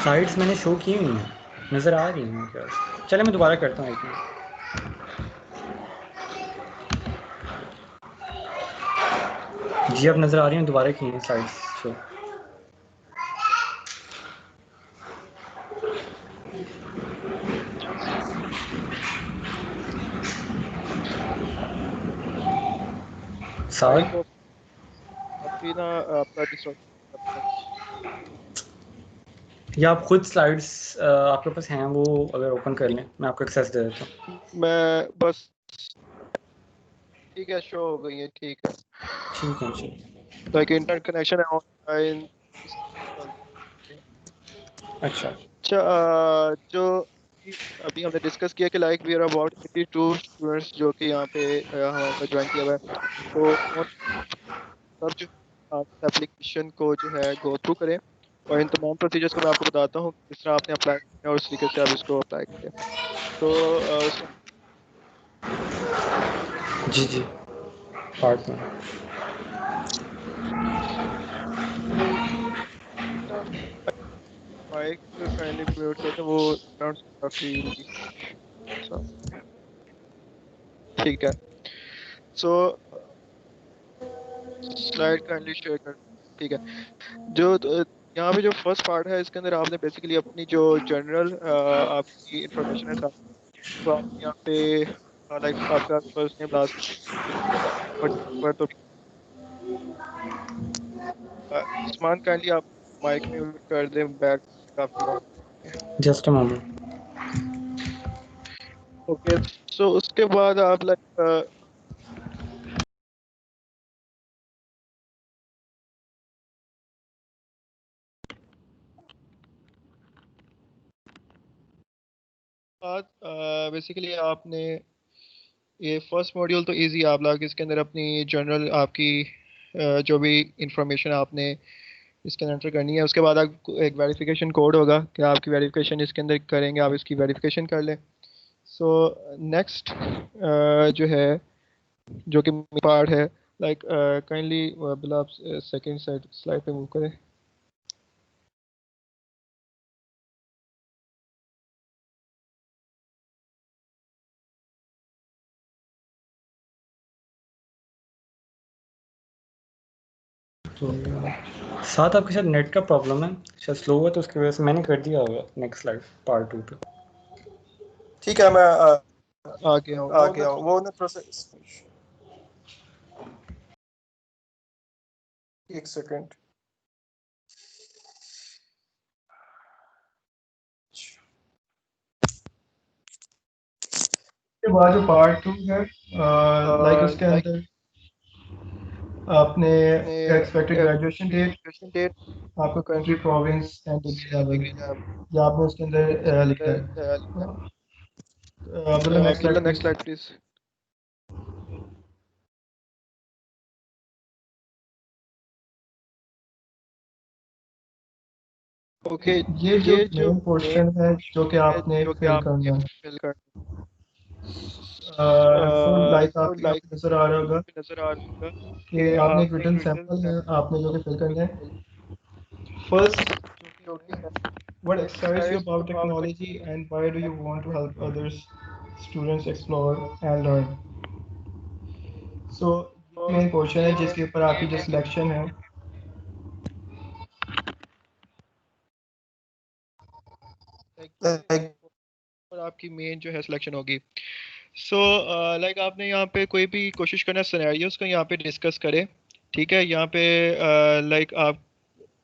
स्लाइड्स मैंने शो की हुई हैं, नज़र आ रही हैं क्या? चले मैं दोबारा करता हूँ 1 मिनट। जी अब नज़र आ रही हैं, दोबारा की हैं स्लाइड्स शो। माइक साद, अभी ना आपका डिस्टॉर्शन। या आप खुद स्लाइड्स आपके पास हैं वो अगर ओपन कर लें, मैं आपको एक्सेस दे देता हूँ। मैं बस ठीक है, शो हो गई है, ठीक है। ठीक है जी। लाइक इंटरनेट कनेक्शन है ऑनलाइन। अच्छा अच्छा, जो अभी हमने डिस्कस किया कि like we are about 82 students जो कि यहाँ पे हमारे साथ ज्वाइन किया हुआ है। तो सब जो एप्लीकेशन को जो है गो थ्रू करें, और इन तमाम प्रोसीजर्स को मैं आपको बताता हूँ किस तरह आपने अप्लाई करना है और उस तरीके से आप इसको अप्लाई करें। तो जी जी, पार्ट में। माइक काइंडली म्यूट कर दें, वो साउंड काफ़ी ठीक है। सो स्लाइड काइंडली शेयर कर, ठीक है। जो यहाँ पे जो फर्स्ट पार्ट है इसके अंदर आपने बेसिकली अपनी जो जनरल आपकी इंफॉर्मेशन है साथ, तो आप यहाँ पे लाइक आपका फर्स्ट नेम लास्ट पर तो उस्मान काइंडली आप माइक म्यूट कर दें, बैक काफ़ी जस्ट अ मोमेंट। ओके। सो उसके बाद आप लाइक बाद बेसिकली आपने ये फर्स्ट मॉड्यूल तो इजी आप लोग इसके अंदर अपनी जनरल आपकी जो भी इंफॉर्मेशन आपने इसके अंदर एंटर करनी है। उसके बाद आपको एक वेरिफिकेशन कोड होगा कि आपकी वेरिफिकेशन इसके अंदर करेंगे, आप इसकी वेरिफिकेशन कर लें। सो नेक्स्ट जो है जो कि पार्ट है, लाइक काइंडली बिला आप सेकेंड स्लाइड पे मूव करें। तो साथ आपके शायद नेट का प्रॉब्लम है, शायद स्लो हुआ तो उसकी वजह से मैंने कर दिया होगा। नेक्स्ट स्लाइड पार्ट 2 पे। ठीक है, मैं आ गया हूँ। आ गया हूँ। वो ना थोड़ा सा एक सेकंड। के बाद जो पार्ट 2 है, लाइक उसके अंदर आपने एक्सपेक्टेड ग्रेजुएशन डेट, आपका country, province and degree level, या आपने उसके अंदर लिखा है। Abdullah next slide please. Okay, ये जो मेन पोर्शन है जो कि आपने फिल करना है, लाइक आपके यहाँ पे नजर आ रहा होगा कि आपने एक रिटन सैंपल है आपने जो कि फिल करना है। First, what excites you about technology and why do you want to help others students explore and learn? So main question है जिसके ऊपर आपकी जो सिलेक्शन है लाइक और आपकी मेन जो है सिलेक्शन होगी। सो लाइक आपने यहाँ पे कोई भी कोशिश करना सिनेरियोस का यहाँ पे डिस्कस करें, ठीक है। यहाँ पे लाइक आप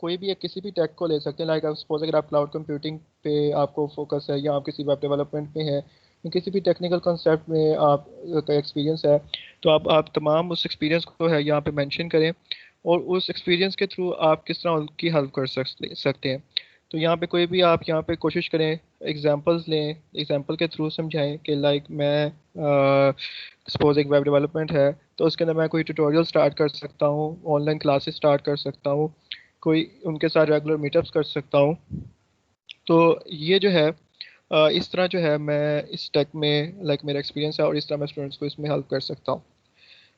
कोई भी किसी भी टेक को ले सकते हैं। लाइक आप सपोज अगर आप क्लाउड कंप्यूटिंग पे आपको फोकस है, या आप किसी वेब डेवलपमेंट में है, या किसी भी टेक्निकल कंसेप्ट में आप का एक्सपीरियंस है, तो आप तमाम उस एक्सपीरियंस को है यहाँ पे मेंशन करें, और उस एक्सपीरियंस के थ्रू आप किस तरह उनकी हेल्प कर सकते हैं। तो यहाँ पे कोई भी आप यहाँ पे कोशिश करें, एग्जांपल्स लें, एग्जांपल के थ्रू समझाएं कि लाइक मैं सपोज एक वेब डेवलपमेंट है, तो उसके अंदर मैं कोई ट्यूटोरियल स्टार्ट कर सकता हूँ, ऑनलाइन क्लासेस स्टार्ट कर सकता हूँ, कोई उनके साथ रेगुलर मीटअप्स कर सकता हूँ। तो ये जो है इस तरह जो है मैं इस टेक में लाइक मेरा एक्सपीरियंस है, और इस तरह मैं स्टूडेंट्स को इसमें हेल्प कर सकता हूँ।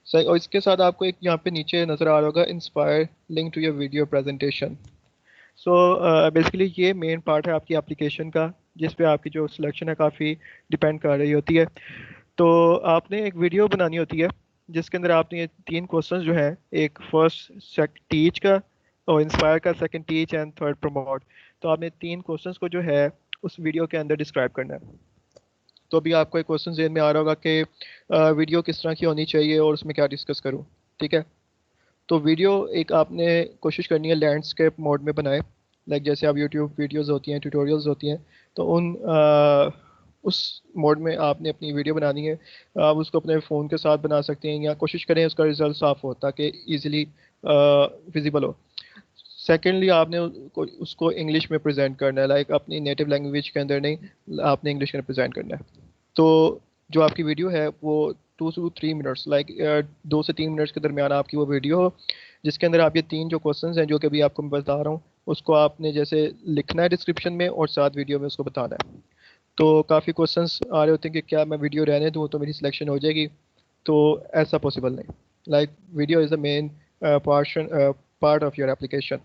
सही। और इसके साथ आपको एक यहाँ पे नीचे नज़र आ रहा होगा inspire link to your video presentation. So basically ये मेन पार्ट है आपकी एप्लीकेशन का, जिस पे आपकी जो सिलेक्शन है काफ़ी डिपेंड कर रही होती है। तो आपने एक वीडियो बनानी होती है जिसके अंदर आपने ये 3 क्वेश्चंस जो हैं, एक फर्स्ट टीच का, और इंस्पायर का, second teach and third promote. तो आपने 3 क्वेश्चंस को जो है उस वीडियो के अंदर डिस्क्राइब करना है। तो अभी आपको एक क्वेश्चन ज़हन में आ रहा होगा कि वीडियो किस तरह की होनी चाहिए और उसमें क्या डिस्कस करूँ, ठीक है। तो वीडियो एक आपने कोशिश करनी है लैंडस्केप मोड में बनाए, लाइक जैसे आप यूट्यूब वीडियोस होती हैं, ट्यूटोरियल्स होती हैं, तो उस मोड में आपने अपनी वीडियो बनानी है। आप उसको अपने फ़ोन के साथ बना सकते हैं, या कोशिश करें उसका रिजल्ट साफ़ हो ताकि ईजिली विजिबल हो। सेकेंडली आपने उसको इंग्लिश में प्रेजेंट करना है, लाइक अपनी नेटिव लैंग्वेज के अंदर नहीं, आपने इंग्लिश में प्रेजेंट करना है। तो जो आपकी वीडियो है वो 2 से 3 मिनट्स, लाइक 2 से 3 मिनट्स के दरमियान आपकी वो वीडियो हो, जिसके अंदर आप ये 3 जो क्वेश्चंस हैं जो कि अभी आपको मैं बता रहा हूँ, उसको आपने जैसे लिखना है डिस्क्रिप्शन में, और साथ वीडियो में उसको बताना है। तो काफ़ी क्वेश्चंस आ रहे होते हैं कि क्या मैं वीडियो रहने दूँ तो मेरी सिलेक्शन हो जाएगी, तो ऐसा पॉसिबल नहीं। Like video is the main part of your application.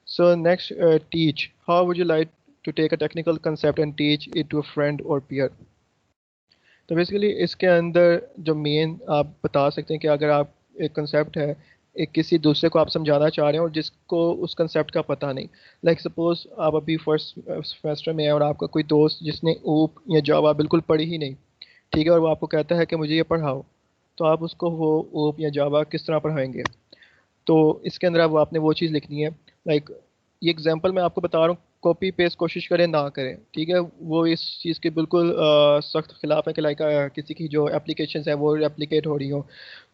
So next, teach. How would you like to take a technical concept and teach it to a friend or peer? तो basically इसके अंदर जो main आप बता सकते हैं कि अगर आप एक कंसेप्ट है एक किसी दूसरे को आप समझाना चाह रहे हैं और जिसको उस कंसेप्ट का पता नहीं, लाइक सपोज आप अभी फर्स्ट सेमेस्टर में हैं और आपका कोई दोस्त जिसने ऊप या जावा बिल्कुल पढ़ी ही नहीं, ठीक है, और वो आपको कहता है कि मुझे ये पढ़ाओ, तो आप उसको वो ऊप या जावा किस तरह पढ़ाएंगे। तो इसके अंदर अब आपने वो चीज़ लिखनी है, लाइक ये एग्जांपल मैं आपको बता रहा हूँ, कॉपी पेस्ट कोशिश करें ना करें, ठीक है। वो इस चीज़ के बिल्कुल सख्त खिलाफ है कि लाइक किसी की जो एप्लीकेशंस हैं वो रेप्लिकेट हो रही हो,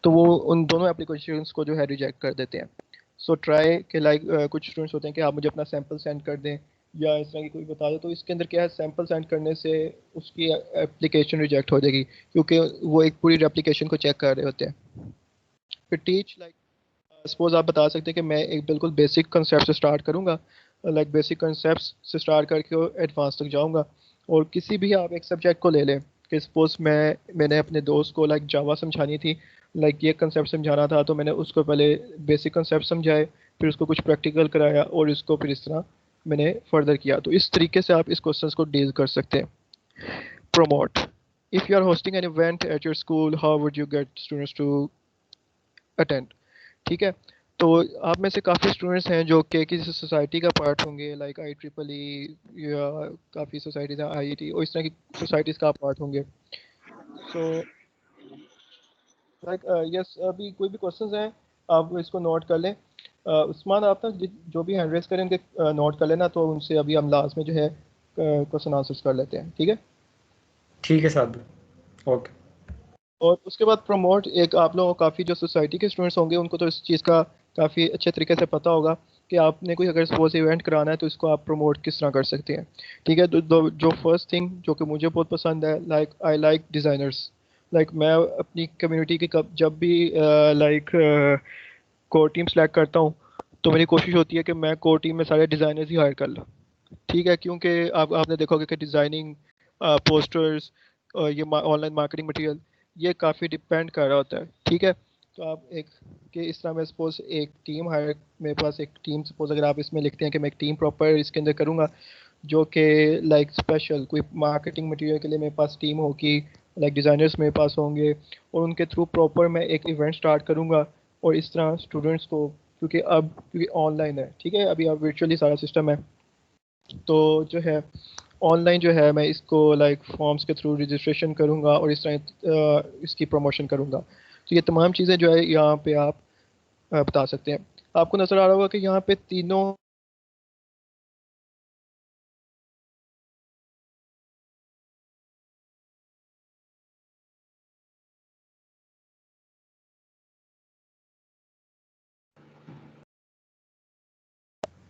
तो वो उन दोनों एप्लीकेशंस को जो है रिजेक्ट कर देते हैं। सो ट्राई कि लाइक कुछ स्टूडेंट्स होते हैं कि आप मुझे अपना सैम्पल सेंड कर दें या इस तरह की कोई बता दो, तो इसके अंदर क्या है, सैम्पल सेंड करने से उसकी एप्लीकेशन रिजेक्ट हो जाएगी, क्योंकि वो एक पूरी एप्लीकेशन को चेक कर रहे होते हैं। फिर टीच, लाइक सपोज आप बता सकते हैं कि मैं एक बिल्कुल बेसिक कंसेप्ट से स्टार्ट करूंगा, लाइक बेसिक कंसेप्ट से स्टार्ट करके एडवांस तक जाऊंगा। और किसी भी आप एक सब्जेक्ट को ले लें कि सपोज मैंने अपने दोस्त को लाइक जावा समझानी थी, लाइक ये कंसेप्ट समझाना था, तो मैंने उसको पहले बेसिक कंसेप्ट समझाए, फिर उसको कुछ प्रैक्टिकल कराया, और इसको फिर इस तरह मैंने फर्दर किया। तो इस तरीके से आप इस क्वेश्चन को डील कर सकते हैं। Promote, if you are hosting an event at your school, how would you get students to attend, ठीक है। तो आप में से काफ़ी स्टूडेंट्स हैं जो कि किसी सोसाइटी का पार्ट होंगे, लाइक IEEE या काफ़ी सोसाइटीज़ हैं, IET और इस तरह की सोसाइटीज़ का आप पार्ट होंगे। सो लाइक यस, अभी कोई भी क्वेश्चंस हैं आप इसको नोट कर लें। उस्मान, आप ना जो भी हैंड रेस करें उनके नोट कर लेना, तो उनसे अभी हम लास्ट में जो है क्वेश्चन आंसर्स कर लेते हैं, ठीक है? ठीक है साहब, ओके। और उसके बाद प्रमोट, एक आप लोगों को काफ़ी जो सोसाइटी के स्टूडेंट्स होंगे उनको तो इस चीज़ का काफ़ी अच्छे तरीके से पता होगा कि आपने कोई अगर सपोज इवेंट कराना है तो इसको आप प्रमोट किस तरह कर सकते हैं, ठीक है? जो फर्स्ट थिंग जो कि मुझे बहुत पसंद है, like I like designers. Like मैं अपनी कम्युनिटी के जब भी लाइक कोर टीम सेलेक्ट करता हूँ तो मेरी कोशिश होती है कि मैं कोर टीम में सारे डिज़ाइनर्स ही हायर कर लूँ, ठीक है? क्योंकि आपने देखा होगा कि डिज़ाइनिंग, पोस्टर्स, ये ऑनलाइन मार्केटिंग मटेरियल, ये काफ़ी डिपेंड कर रहा होता है, ठीक है? तो आप एक कि इस तरह मैं सपोज एक टीम हायर, मेरे पास एक टीम, सपोज अगर आप इसमें लिखते हैं कि मैं एक टीम प्रॉपर इसके अंदर करूँगा जो कि लाइक स्पेशल कोई मार्केटिंग मटेरियल के लिए मेरे पास टीम होगी, लाइक डिज़ाइनर्स मेरे पास होंगे और उनके थ्रू प्रॉपर मैं एक इवेंट स्टार्ट करूँगा। और इस तरह स्टूडेंट्स को, क्योंकि ऑनलाइन है, ठीक है, अभी आप वर्चुअली सारा सिस्टम है, तो जो है ऑनलाइन जो है मैं इसको लाइक फॉर्म्स के थ्रू रजिस्ट्रेशन करूँगा और इस तरह इसकी प्रमोशन करूँगा। तो ये तमाम चीज़ें जो है यहाँ पे आप बता सकते हैं। आपको नज़र आ रहा होगा कि यहाँ पे तीनों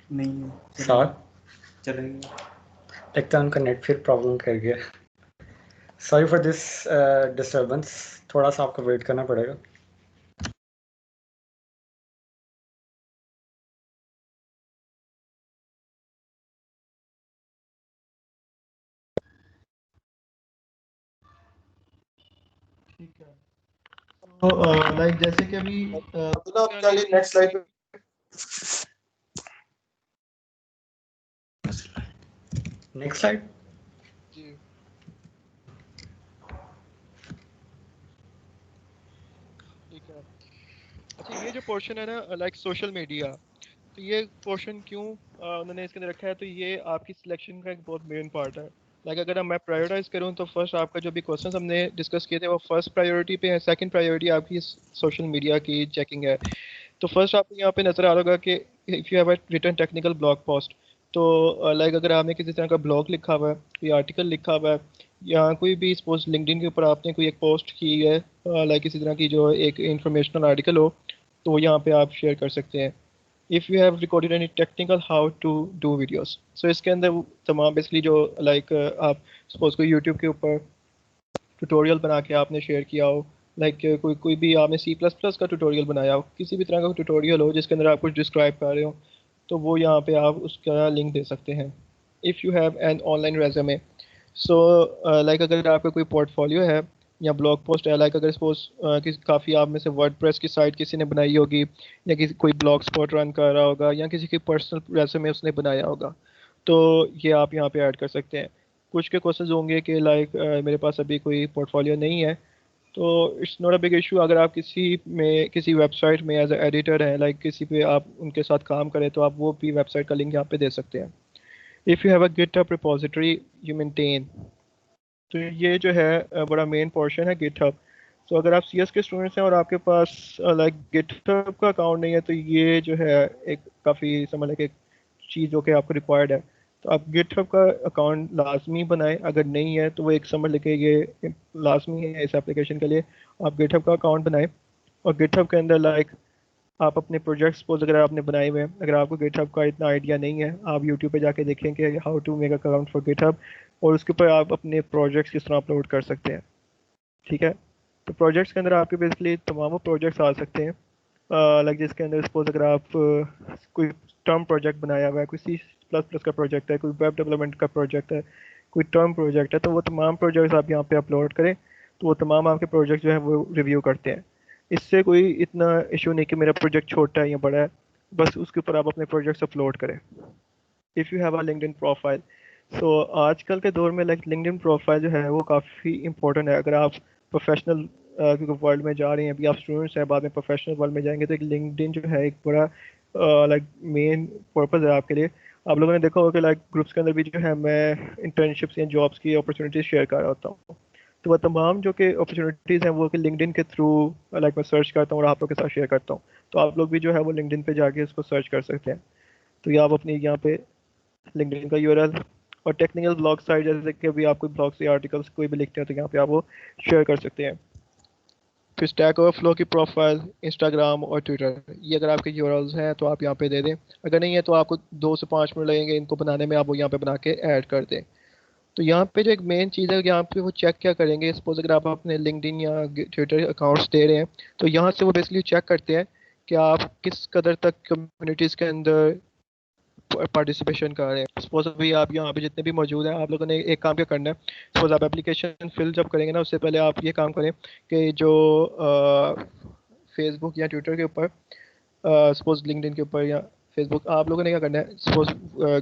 नहीं साहब चलेंगे। लगता है उनका नेट फिर प्रॉब्लम कर गया। सॉरी फॉर दिस डिस्टर्बेंस, थोड़ा सा आपको वेट करना पड़ेगा। ठीक है। तो लाइक जैसे कि अभी अब्दुल्ला, आप चलिए नेक्स्ट स्लाइड पे। Next slide. जी ठीक है। अच्छा, ये जो पोर्शन है ना लाइक सोशल मीडिया, तो ये पोर्शन क्यों उन्होंने इसके अंदर रखा है, तो ये आपकी सिलेक्शन का एक बहुत मेन पार्ट है। लाइक अगर मैं प्रायोरिटाइज करूँ तो फर्स्ट आपका जो भी क्वेश्चन हमने डिस्कस किए थे वो फर्स्ट प्रायोरिटी पे है, सेकंड प्रायोरिटी आपकी सोशल मीडिया की चेकिंग है। तो फर्स्ट आपको यहाँ पे नज़र आ रहा होगा कि if you have written technical blog post, तो लाइक अगर आपने किसी तरह का ब्लॉग लिखा हुआ है, कोई आर्टिकल लिखा हुआ है, या कोई भी सपोज लिंक्डइन के ऊपर आपने कोई एक पोस्ट की है, लाइक किसी तरह की जो एक इंफॉर्मेशनल आर्टिकल हो, तो वो यहाँ पे आप शेयर कर सकते हैं। If you have recorded any technical how to do videos, so इसके अंदर तमाम बेसिकली जो लाइक आप सपोज कोई यूट्यूब के ऊपर ट्यूटोरियल बना के आपने शेयर किया हो, लाइक कोई कोई भी आपने C++ का ट्यूटोरियल बनाया हो, किसी भी तरह का ट्यूटोरियल हो जिसके अंदर आप कुछ डिस्क्राइब कर रहे हो, तो वो यहाँ पे आप उसका लिंक दे सकते हैं। If you have an online resume, so like अगर आपका कोई पोर्टफोलियो है या ब्लॉग पोस्ट है, लाइक अगर सपोज काफ़ी आप में से वर्डप्रेस की साइट किसी ने बनाई होगी, या किसी कोई ब्लॉग स्पॉट रन कर रहा होगा, या किसी की पर्सनल रेज्यूमे उसने बनाया होगा, तो ये आप यहाँ पे ऐड कर सकते हैं। कुछ के क्वेश्चंस होंगे कि लाइक मेरे पास अभी कोई पोर्टफोलियो नहीं है, तो it's not a big issue. अगर आप किसी वेबसाइट में एज ए एडिटर हैं, लाइक किसी पे आप उनके साथ काम करें, तो आप वो भी वेबसाइट का लिंक यहाँ पे दे सकते हैं। If you have a GitHub repository you maintain, तो ये जो है बड़ा मेन पोर्शन है गिटहब। तो अगर आप CS के स्टूडेंट्स हैं और आपके पास लाइक गिटहब का अकाउंट नहीं है, तो ये जो है एक काफ़ी समझ लें कि एक चीज़ जो कि आपको रिक्वायर्ड है। तो आप गिटहब का अकाउंट लाजमी बनाएं, अगर नहीं है तो वो एक समझ लेके ये लाजमी है इस एप्लीकेशन के लिए। आप गिटहब का अकाउंट बनाएं और गिटहब के अंदर लाइक आप अपने प्रोजेक्ट्स सपोज अगर आपने बनाए हुए हैं, अगर आपको गिटहब का इतना आइडिया नहीं है, आप यूट्यूब पे जाके देखें कि how to make account for GitHub, और उसके ऊपर आप अपने प्रोजेक्ट्स किस तरह अपलोड कर सकते हैं, ठीक है? तो प्रोजेक्ट्स के अंदर आपके बेसिकली तमाम प्रोजेक्ट्स आ सकते हैं, लाइक जिसके अंदर सपोज अगर आप कोई टर्म प्रोजेक्ट बनाया हुआ है, कोई C++ का प्रोजेक्ट है, कोई वेब डेवलपमेंट का प्रोजेक्ट है, कोई टर्म प्रोजेक्ट है, तो वो तमाम प्रोजेक्ट्स आप यहाँ पे अपलोड करें, तो वो तमाम आपके प्रोजेक्ट जो है वो रिव्यू करते हैं। इससे कोई इतना इशू नहीं कि मेरा प्रोजेक्ट छोटा है या बड़ा है, बस उसके ऊपर आप अपने प्रोजेक्ट्स अपलोड करें। If you have a LinkedIn profile, आजकल के दौर में लाइक लिंक्डइन प्रोफाइल जो है वो काफ़ी इंपॉर्टेंट है। अगर आप प्रोफेशनल क्योंकि वर्ल्ड में जा रहे हैं, अभी आप स्टूडेंट्स हैं, बाद में प्रोफेशनल वर्ल्ड में जाएंगे, तो एक लिंक्डइन जो है एक बड़ा लाइक मेन पर्पज़ है आपके लिए। आप लोगों ने देखा होगा कि लाइक ग्रुप्स के अंदर भी जो है मैं इंटर्नशिप्स या जॉब्स की अपॉर्चुनिटीज शेयर कर रहा होता हूँ। तो वह तमाम जो कि अपॉर्चुनिटीज़ हैं वो कि लिंक्डइन के थ्रू लाइक मैं सर्च करता हूँ और आप लोग के साथ शेयर करता हूँ। तो आप लोग भी जो है वो लिंक्डइन पे जाके इसको सर्च कर सकते हैं। तो ये आप अपनी यहाँ पे लिंक्डइन का यूआरएल और टेक्निकल ब्लॉग साइट, जैसे कि अभी आप कोई ब्लॉग्स या आर्टिकल्स कोई भी लिखते हैं तो यहाँ पे आप वो शेयर कर सकते हैं। फिर स्टैक ओवरफ्लो की प्रोफाइल इंस्टाग्राम और ट्विटर, ये अगर आपके यूआरएल्स हैं तो आप यहाँ पे दे दें। अगर नहीं है तो आपको 2 से 5 मिनट लगेंगे इनको बनाने में, आप वो यहाँ पे बना के ऐड कर दें। तो यहाँ पे जो एक मेन चीज़ है यहाँ पे वो चेक क्या करेंगे, सपोज अगर आप अपने लिंक्डइन या ट्विटर अकाउंट्स दे रहे हैं तो यहाँ से वो बेसिकली चेक करते हैं कि आप किस कदर तक कम्युनिटीज़ के अंदर पार्टिसिपेशन कर रहे हैं। सपोज अभी आप यहाँ पे जितने भी मौजूद हैं, आप लोगों ने एक काम क्या करना है, सपोज आप एप्लीकेशन फिल जब करेंगे ना उससे पहले आप ये काम करें कि जो फेसबुक या ट्विटर के ऊपर, सपोज लिंक्डइन के ऊपर या फेसबुक, आप लोगों ने क्या करना है, सपोज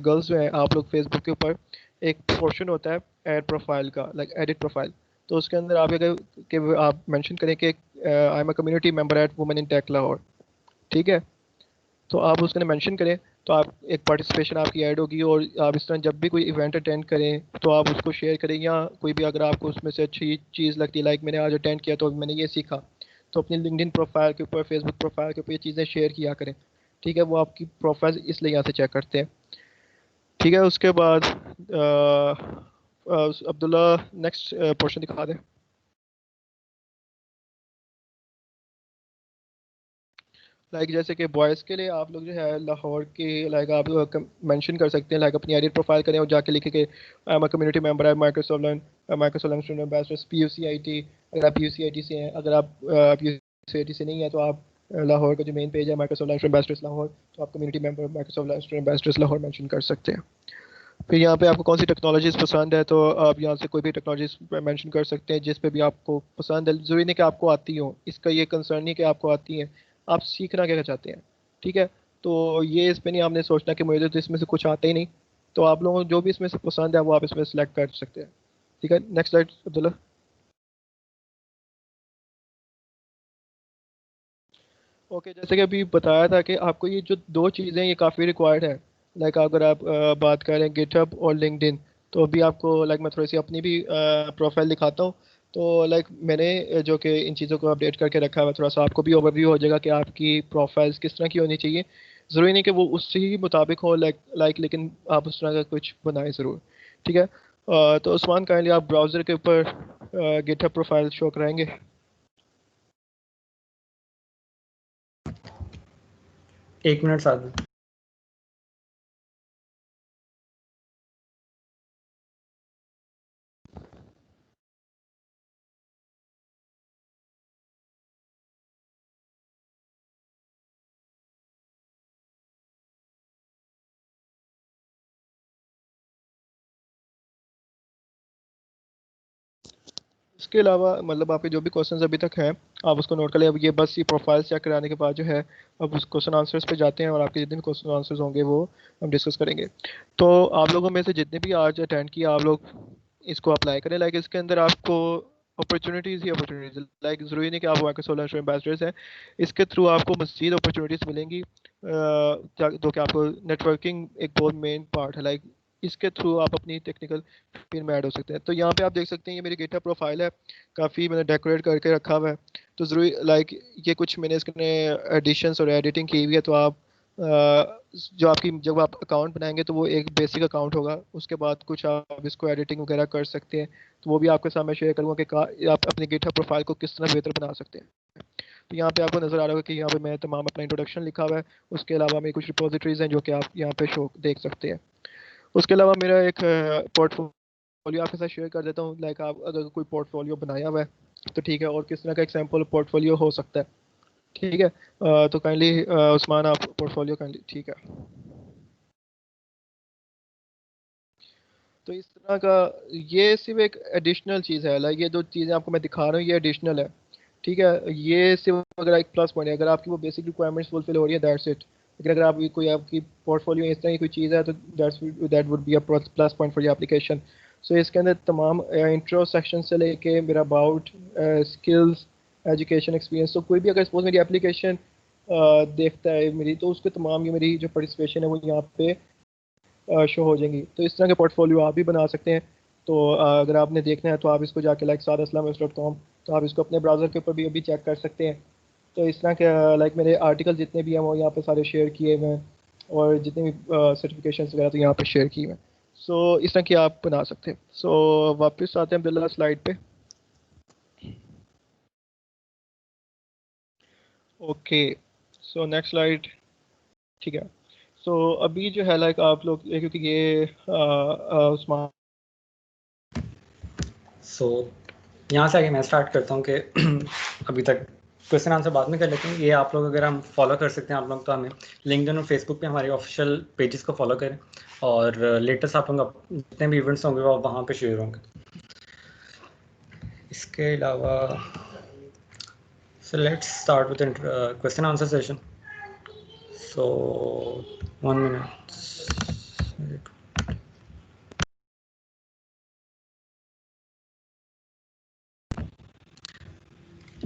गर्ल्स जो हैं आप लोग फेसबुक के ऊपर एक पोर्शन होता है ऐड प्रोफाइल का, लाइक एडिट प्रोफाइल। तो उसके अंदर आप अगर कि आप मेंशन करें कि I am a community member at women in tech Lahore, ठीक है। तो आप उसके मेंशन करें तो आप एक पार्टिसिपेशन आपकी ऐड होगी, और आप इस तरह जब भी कोई इवेंट अटेंड करें तो आप उसको शेयर करें, या कोई भी अगर आपको उसमें से अच्छी चीज़ लगती है, लाइक मैंने आज अटेंड किया तो मैंने ये सीखा, तो अपनी लिंक्डइन प्रोफाइल के ऊपर, फेसबुक प्रोफाइल के ऊपर ये चीज़ें शेयर किया करें, ठीक है। वो आपकी प्रोफाइल इसलिए यहाँ से चेक करते हैं, ठीक है। उसके बाद अब्दुल्ला नेक्स्ट पोर्शन दिखा दें। लाइक जैसे कि बॉयज़ के लिए आप लोग जो है लाहौर के, लाइक आप मेंशन कर सकते हैं, लाइक अपनी एडिट प्रोफाइल करें और जाके लिखे कि I am a community member है माइक्रोसॉफ्ट स्टूडेंट एम्बेसडर PUCIT। अगर आप PUCIT से हैं, अगर आप PUCIT से नहीं है तो आप लाहौर का जो मेन पेज है माइक्रोसॉफ्ट एम्बेसडर्स लाहौर, तो आप community member Microsoft ambassadors Lahore mention कर सकते हैं। फिर यहाँ पे आपको कौन सी टेक्नोलॉजीज़ पसंद है, तो आप यहाँ से कोई भी टेक्नोलॉजीज मेंशन कर सकते हैं जिस पे भी आपको पसंद है। ज़रूरी नहीं कि आपको आती हो, इसका ये कंसर्न नहीं कि आपको आती है, आप सीखना क्या चाहते हैं, ठीक है। तो ये इस पे नहीं आपने सोचना कि मुझे तो इसमें से कुछ आता ही नहीं, तो आप लोगों को जो भी इसमें से पसंद है वो आप इसमें सेलेक्ट कर सकते हैं, ठीक है। Next slide Abdullah. ओके, जैसे कि अभी बताया था कि आपको ये जो 2 चीज़ें ये काफ़ी रिक्वायर्ड है। लाइक अगर आप बात करें गिटहब और लिंक्डइन, तो अभी आपको लाइक मैं थोड़ी सी अपनी भी प्रोफाइल दिखाता हूँ। तो लाइक मैंने जो कि इन चीज़ों को अपडेट करके रखा है, थोड़ा सा आपको भी ओवरव्यू हो जाएगा कि आपकी प्रोफाइल्स किस तरह की होनी चाहिए। ज़रूरी नहीं कि वो उसी मुताबिक हो, लेकिन आप उस तरह का कुछ बनाएं ज़रूर, ठीक है। तो उस्मान काइंडली आप ब्राउज़र के ऊपर गिटहब प्रोफाइल शो कराएंगे। 1 मिनट साथ। इसके अलावा मतलब आपके जो भी क्वेश्चंस अभी तक हैं आप उसको नोट कर लें। अब ये बस ये प्रोफाइल चेक कराने के बाद जो है अब उस क्वेश्चन आंसर्स पे जाते हैं, और आपके जितने भी क्वेश्चन आंसर्स होंगे वो हम डिस्कस करेंगे। तो आप लोगों में से जितने भी आज अटेंड किया आप लोग इसको अप्लाई करें। लाइक इसके अंदर आपको अपॉर्चुनिटीज़ ही अपॉर्चुनिटीज़, लाइक ज़रूरी नहीं कि आप माइक्रोसॉफ्ट एम्बेसडर्स हैं, इसके थ्रू आपको मज़ीद अपॉर्चुनिटीज़ मिलेंगी, तो कि आपको नेटवर्किंग एक बहुत मेन पार्ट है। लाइक इसके थ्रू आप अपनी टेक्निकल फील्ड में ऐड हो सकते हैं। तो यहाँ पे आप देख सकते हैं ये मेरी गिटहब प्रोफाइल है, काफ़ी मैंने डेकोरेट करके रखा हुआ है। तो ज़रूरी लाइक ये कुछ मैंने इसके एडिशंस और एडिटिंग की हुई है। तो आप जो आपकी जब आप अकाउंट बनाएंगे तो वो एक बेसिक अकाउंट होगा, उसके बाद कुछ आप इसको एडिटिंग वगैरह कर सकते हैं। तो वो भी आपके साथ मैं शेयर करूँगा कि आप अपने गिटहब प्रोफाइल को किस तरह बेहतर बना सकते हैं। तो यहाँ पे आपको नज़र आ रहा होगा कि यहाँ पे मैं तमाम अपना इंट्रोडक्शन लिखा हुआ है। उसके अलावा मेरी कुछ रिपोजिटरीज़ हैं जो कि आप यहाँ पे शो देख सकते हैं। उसके अलावा मेरा एक पोर्टफोलियो आपके साथ शेयर कर देता हूँ। लाइक आप अगर कोई पोर्टफोलियो बनाया हुआ है तो ठीक है, और किस तरह का एक सैम्पल पोर्टफोलियो हो सकता है, ठीक है। तो काइंडली उस्मान आप पोर्टफोलियो काइंडली, ठीक है। तो इस तरह का ये सिर्फ एक एडिशनल चीज़ है। लाइक ये 2 चीज़ें आपको मैं दिखा रहा हूँ ये एडिशनल है, ठीक है। ये सिर्फ अगर एक प्लस पॉइंट है, अगर आपकी वो बेसिक रिक्वायरमेंट्स फुलफिल हो रही है दैट्स इट। लेकिन अगर आप कोई आपकी पोर्टफोलियो इस तरह की कोई चीज़ है तो that would be a plus point for your application. So इसके अंदर तमाम इंट्रो सेक्शन से लेके मेरा अबाउट, स्किल्स, एजुकेशन एक्सपीरियंस। तो कोई भी अगर सपोज मेरी एप्लीकेशन देखता है मेरी, तो उसके तमाम ये मेरी जो पार्टिसिपेशन है वो यहाँ पे शो हो जाएंगी। तो इस तरह के पोर्टफोलियो आप भी बना सकते हैं। तो अगर आपने देखना है तो आप इसको जाके लाइक saadaslam.com, तो आप इसको अपने ब्राउज़र के ऊपर भी अभी चेक कर सकते हैं। तो इस तरह के लाइक मेरे आर्टिकल जितने भी हैं वो यहाँ पे सारे शेयर किए हुए हैं, और जितने भी सर्टिफिकेशन वगैरह तो यहाँ पे शेयर किए हुए हैं। सो इस तरह की आप बना सकते हैं। सो वापस आते हैं अब्दुल्ला स्लाइड पे। Okay, so next slide. ठीक है, सो अभी जो है लाइक आप लोग क्योंकि ये उस्मान सो यहाँ से आगे मैं स्टार्ट करता हूँ कि अभी तक क्वेश्चन आंसर बाद में कर लेते हैं। ये आप लोग अगर हम फॉलो कर सकते हैं आप लोग, तो हमें लिंक्डइन और फेसबुक पे हमारे ऑफिशियल पेजेस को फॉलो करें, और लेटेस्ट आप लोग जितने भी इवेंट्स होंगे वो वहाँ पे शेयर होंगे। इसके अलावा so let's start with question answer session. So 1 minute.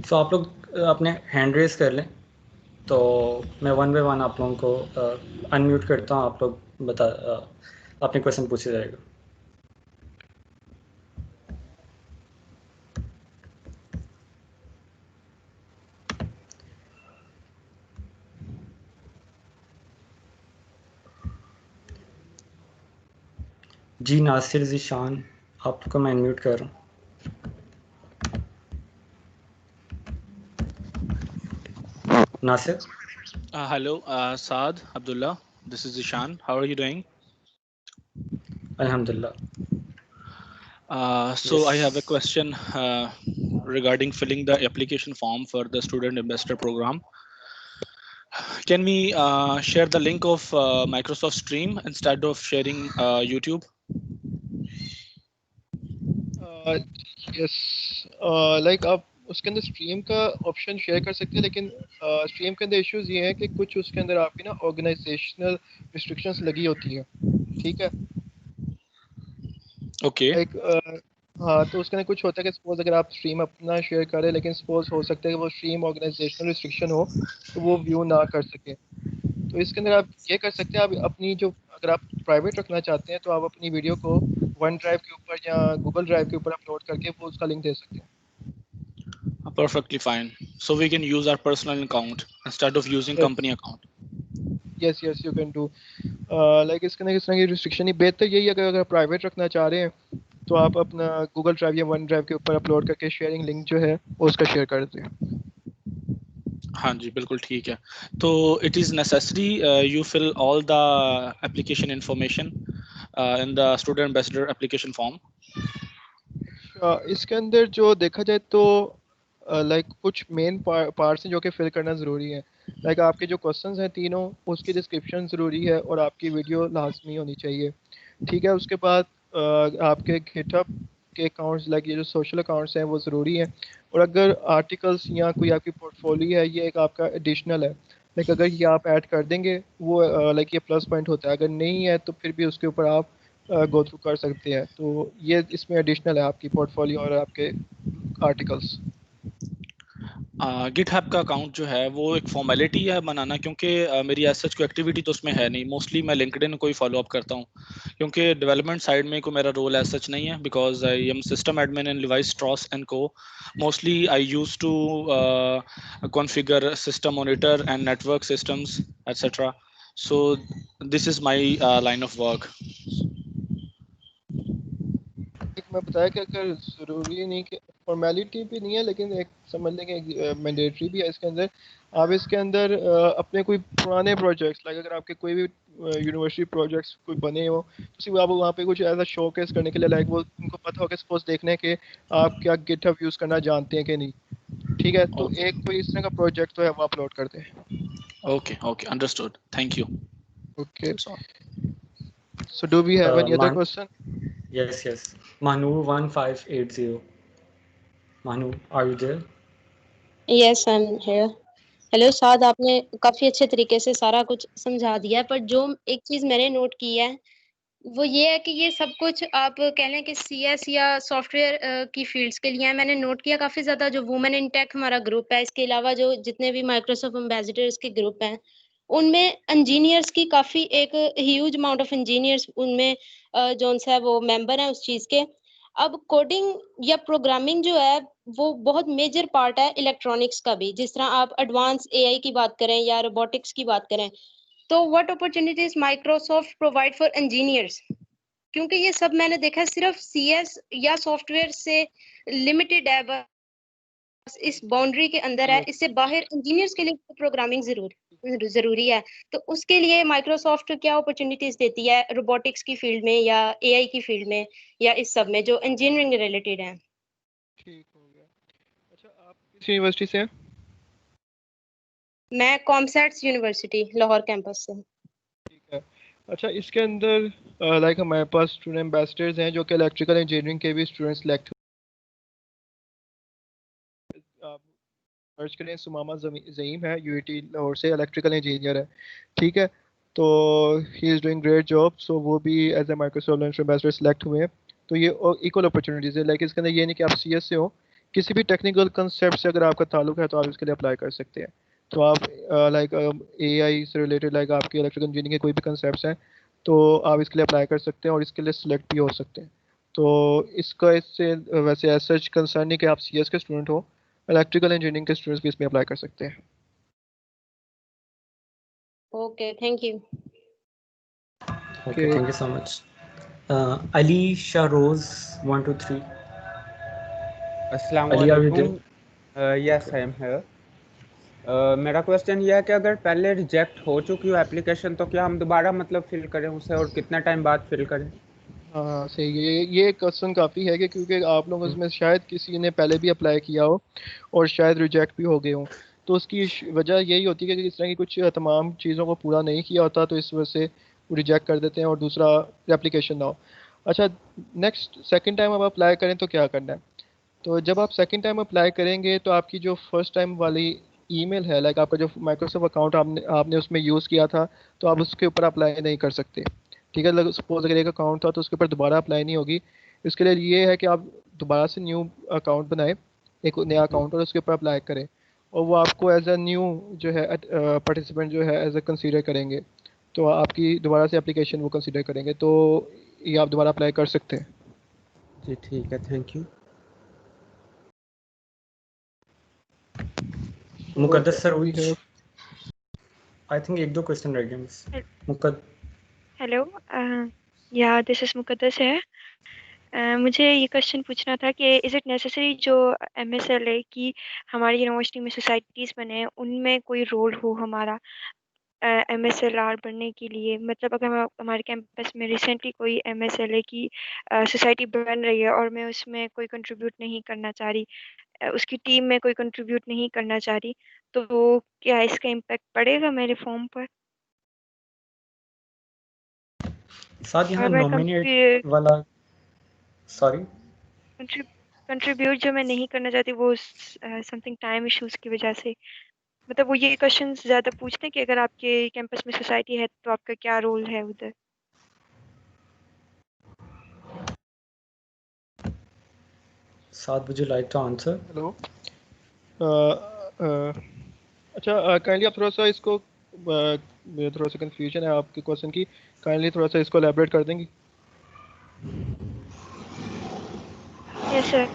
So आप लोग अपने हैंड रेज कर लें, तो मैं वन बाय वन आप लोगों को अनम्यूट करता हूँ। आप लोग अपने क्वेश्चन पूछे जाएगा। जी नासिर ज़ीशान, आपको मैं अनम्यूट कर रहा हूँ। Nasir. Hello, Saad, Abdullah. This is Ishan. How are you doing? अल्हम्दुलिल्लाह। So Yes. I have a question regarding filling the application form for the Student Ambassador Program. Can we share the link of Microsoft Stream instead of sharing YouTube? Yes, like आप उसके अंदर stream का option share कर सकते हैं, लेकिन stream के अंदर इश्यूज ये हैं कि कुछ उसके अंदर आपकी ना ऑर्गेनाइजेशनल रिस्ट्रिक्शंस लगी होती हैं। ठीक है, Okay. लाइक हाँ, तो उसके अंदर कुछ होता है कि सपोज अगर आप स्ट्रीम अपना शेयर करें, लेकिन सपोज हो सकता है कि वो स्ट्रीम ऑर्गेनाइजेशनल रिस्ट्रिक्शन हो तो वो व्यू ना कर सके। तो इसके अंदर आप ये कर सकते हैं, आप अपनी जो अगर आप प्राइवेट रखना चाहते हैं तो आप अपनी वीडियो को वन ड्राइव के ऊपर या गूगल ड्राइव के ऊपर अपलोड करके वो उसका लिंक दे सकते हैं। Perfectly fine. So we can use our personal account instead of using company account. Yes yes, you can do. Like इसके अंदर इस तरह की रिस्ट्रिक्शन नहीं, बेहतर यही है कि अगर प्राइवेट रखना चाह रहे हैं तो आप अपना गूगल ड्राइव या वन ड्राइव के ऊपर अपलोड करके शेयरिंग लिंक जो है वो उसका शेयर कर दें। हाँ जी, बिल्कुल ठीक है। तो it is necessary you fill all the application information in the Student Ambassador application form. इसके अंदर जो देखा जाए तो लाइक कुछ मेन पार्ट्स हैं जो कि फिल करना ज़रूरी है। लाइक आपके जो क्वेश्चंस हैं तीनों, उसकी डिस्क्रिप्शन ज़रूरी है और आपकी वीडियो लाजमी होनी चाहिए। ठीक है, उसके बाद आपके गिटहब के अकाउंट्स लाइक ये जो सोशल अकाउंट्स हैं वो ज़रूरी हैं। और अगर आर्टिकल्स या कोई आपकी पोर्टफोलियो है, ये एक आपका एडिशनल है। लाइक अगर ये आप ऐड कर देंगे वो लाइक ये प्लस पॉइंट होता है, अगर नहीं है तो फिर भी उसके ऊपर आप गो थ्रू कर सकते हैं। तो ये इसमें एडिशनल है आपकी पोर्टफोलियो और आपके आर्टिकल्स। गिटहब का अकाउंट जो है वो एक फॉर्मेलिटी है बनाना, क्योंकि मेरी एज सच कोई एक्टिविटी तो उसमें है नहीं। मोस्टली मैं लिंक्डइन को ही फॉलो अप करता हूँ, क्योंकि डेवलपमेंट साइड में कोई मेरा रोल एज सच नहीं है, because I am system admin in Levi Strauss and co. Mostly I use to configure system monitor and network systems etcetera. So this is my line of work. एक मैं बताया कि अगर ज़रूरी नहीं कि फॉर्मेलिटी भी नहीं है, लेकिन एक समझ लें कि मैंडेटरी भी है इसके अंदर। आप इसके अंदर अपने कोई पुराने प्रोजेक्ट्स लाइक अगर आपके कोई भी यूनिवर्सिटी प्रोजेक्ट्स कोई बने हो तो सिर्फ आप वहाँ पे कुछ ऐसा शोकेस करने के लिए लाइक वो उनको पता हो कि सपोज देखने के आप क्या गिटहब यूज़ करना जानते हैं कि नहीं। ठीक है, तो एक कोई इस तरह का प्रोजेक्ट तो है वो अपलोड करते हैं। Okay okay, understood, thank you. Okay, so do we have any other Man, question? yes. Manu 1580. Manu, are you there? Yes I am here. Hello Saad, आपने काफी अच्छे तरीके से सारा कुछ समझा दिया है, पर जो एक चीज मैंने नोट की है वो ये है कि ये सब कुछ आप कह लें कि सीएस या सॉफ्टवेयर की फील्ड्स के लिए है। मैंने नोट किया काफ़ी ज़्यादा जो वुमेन इन टेक हमारा ग्रुप है, इसके अलावा जो जितने भी माइक्रोसॉफ्ट एम्बेसडर्स के ग्रुप हैं, उनमें इंजीनियर्स की काफ़ी एक ह्यूज अमाउंट ऑफ इंजीनियर्स उनमें जो-सा है वो मेंबर हैं उस चीज़ के। अब कोडिंग या प्रोग्रामिंग जो है, वो बहुत मेजर पार्ट है इलेक्ट्रॉनिक्स का भी। जिस तरह आप एडवांस एआई की बात करें या रोबोटिक्स की बात करें, तो what opportunities Microsoft provide for engineers? क्योंकि ये सब मैंने देखा है सिर्फ सीएस या सॉफ्टवेयर से लिमिटेड है, बस इस बाउंड्री के अंदर है। इससे बाहर इंजीनियर्स के लिए प्रोग्रामिंग जरूरी है। तो उसके लिए माइक्रोसॉफ्ट क्या अपॉर्चुनिटीज देती है रोबोटिक्स की फील्ड में या एआई की फील्ड में या इस सब में जो इंजीनियरिंग रिलेटेड है? ठीक हो गया। अच्छा, आप किस यूनिवर्सिटी से हैं? मैं कॉमसैट्स यूनिवर्सिटी लाहौर कैंपस से। ठीक है। अच्छा, इसके अंदर लाइक हमारे पास स्टूडेंट एम्बेसडर्स हैं जो कि इलेक्ट्रिकल इंजीनियरिंग के भी स्टूडेंट्स सिलेक्ट आप सर्च करें। सुमामा ज़ईम है, यूआईटी लाहौर से, इलेक्ट्रिकल इंजीनियर है। ठीक है, तो he is doing great job. So वो भी as a Microsoft ambassador select हुए हैं। तो ये इक्वल अपॉर्चुनिटीज़ है। लाइक इसके अंदर ये नहीं कि आप सीएस से हो, किसी भी टेक्निकल कंसेप्ट से अगर आपका ताल्लुक है तो आप इसके लिए अप्लाई कर सकते हैं। तो आप लाइक एआई से रिलेटेड, लाइक आपके इलेक्ट्रिकल इंजीनियरिंग के कोई भी कंसेप्ट हैं तो आप इसके लिए अप्लाई कर सकते हैं और इसके लिए सिलेक्ट भी हो सकते हैं। तो इसका इससे वैसे एज सच कंसर्न नहीं कि आप सीएस के स्टूडेंट हो, इलेक्ट्रिकल इंजीनियरिंग के स्टूडेंट्स भी इसमें अप्लाई कर सकते हैं। Okay, thank you. Okay, thank you so much. Ali Shah Rose 1 2 3. अस्सलाम Ali, are you there? वालेकुम। Yes I am here. मेरा क्वेश्चन ये है कि अगर पहले रिजेक्ट हो चुकी हो एप्लीकेशन तो क्या हम दोबारा मतलब फिल करें उसे और कितना टाइम बाद फिल करें? हाँ सही है। ये क्वेश्चन काफ़ी है कि क्योंकि आप लोगों में शायद किसी ने पहले भी अप्लाई किया हो और शायद रिजेक्ट भी हो गए हों। तो उसकी वजह यही होती है कि इस तरह की कुछ तमाम चीज़ों को पूरा नहीं किया होता, तो इस वजह से रिजेक्ट कर देते हैं और दूसरा एप्लीकेशन ना हो। अच्छा, नेक्स्ट सेकंड टाइम आप अप्लाई करें तो क्या करना है? तो जब आप सेकंड टाइम अप्लाई करेंगे तो आपकी जो फर्स्ट टाइम वाली ईमेल है, लाइक आपका जो माइक्रोसॉफ्ट अकाउंट आपने आपने उसमें यूज़ किया था, तो आप उसके ऊपर अप्लाई नहीं कर सकते। ठीक है, सपोज अगर एक अकाउंट था तो उसके ऊपर दोबारा अप्लाई नहीं होगी। इसके लिए ये है कि आप दोबारा से न्यू अकाउंट बनाएं, एक नया अकाउंट, और उसके ऊपर अप्लाई करें, और वो आपको एज अ न्यू जो है पार्टिसिपेंट जो है एज अ कंसीडर करेंगे। तो आपकी दोबारा से एप्लीकेशन वो कंसीडर करेंगे, तो ये आप दोबारा अप्लाई कर सकते हैं। जी ठीक है, thank you. Muqaddas sir, we have I think एक दो क्वेश्चन रह गए miss Muqaddas. Hello, yeah this is Muqaddas है। मुझे ये क्वेश्चन पूछना था कि इज़ इट नेसेसरी जो एमएसएलए की हमारी यूनिवर्सिटी में सोसाइटीज़ बने हैं उनमें कोई रोल हो हमारा एमएसएलआर बनने के लिए? मतलब अगर हमारे कैंपस में रिसेंटली कोई एमएसएलए की सोसाइटी बन रही है और मैं उसमें कोई कंट्रीब्यूट नहीं करना चाह रही, उसकी टीम में कोई कंट्रीब्यूट नहीं करना चाह रही, तो क्या इसका इम्पेक्ट पड़ेगा मेरे फॉर्म पर? साथ यहाँ और मैं नॉमिनेट वाला, सॉरी, कंट्रीब्यूट जो मैं नहीं करना चाहती वो समथिंग टाइम इश्यूज की वजह से, मतलब वो ये क्वेश्चन ज़्यादा पूछते हैं कि अगर आपके कैंपस में सोसाइटी है तो आपका क्या रोल है उधर? साथ would you like to answer? Hello. अच्छा, काइंडली आप थोड़ा सा इसको मुझे थोड़ा सा कंफ्यूजन है आपके क्वेश्चन की, काइंडली थोड़ा सा इसको एलैबोरेट कर देंगी? Yes sir.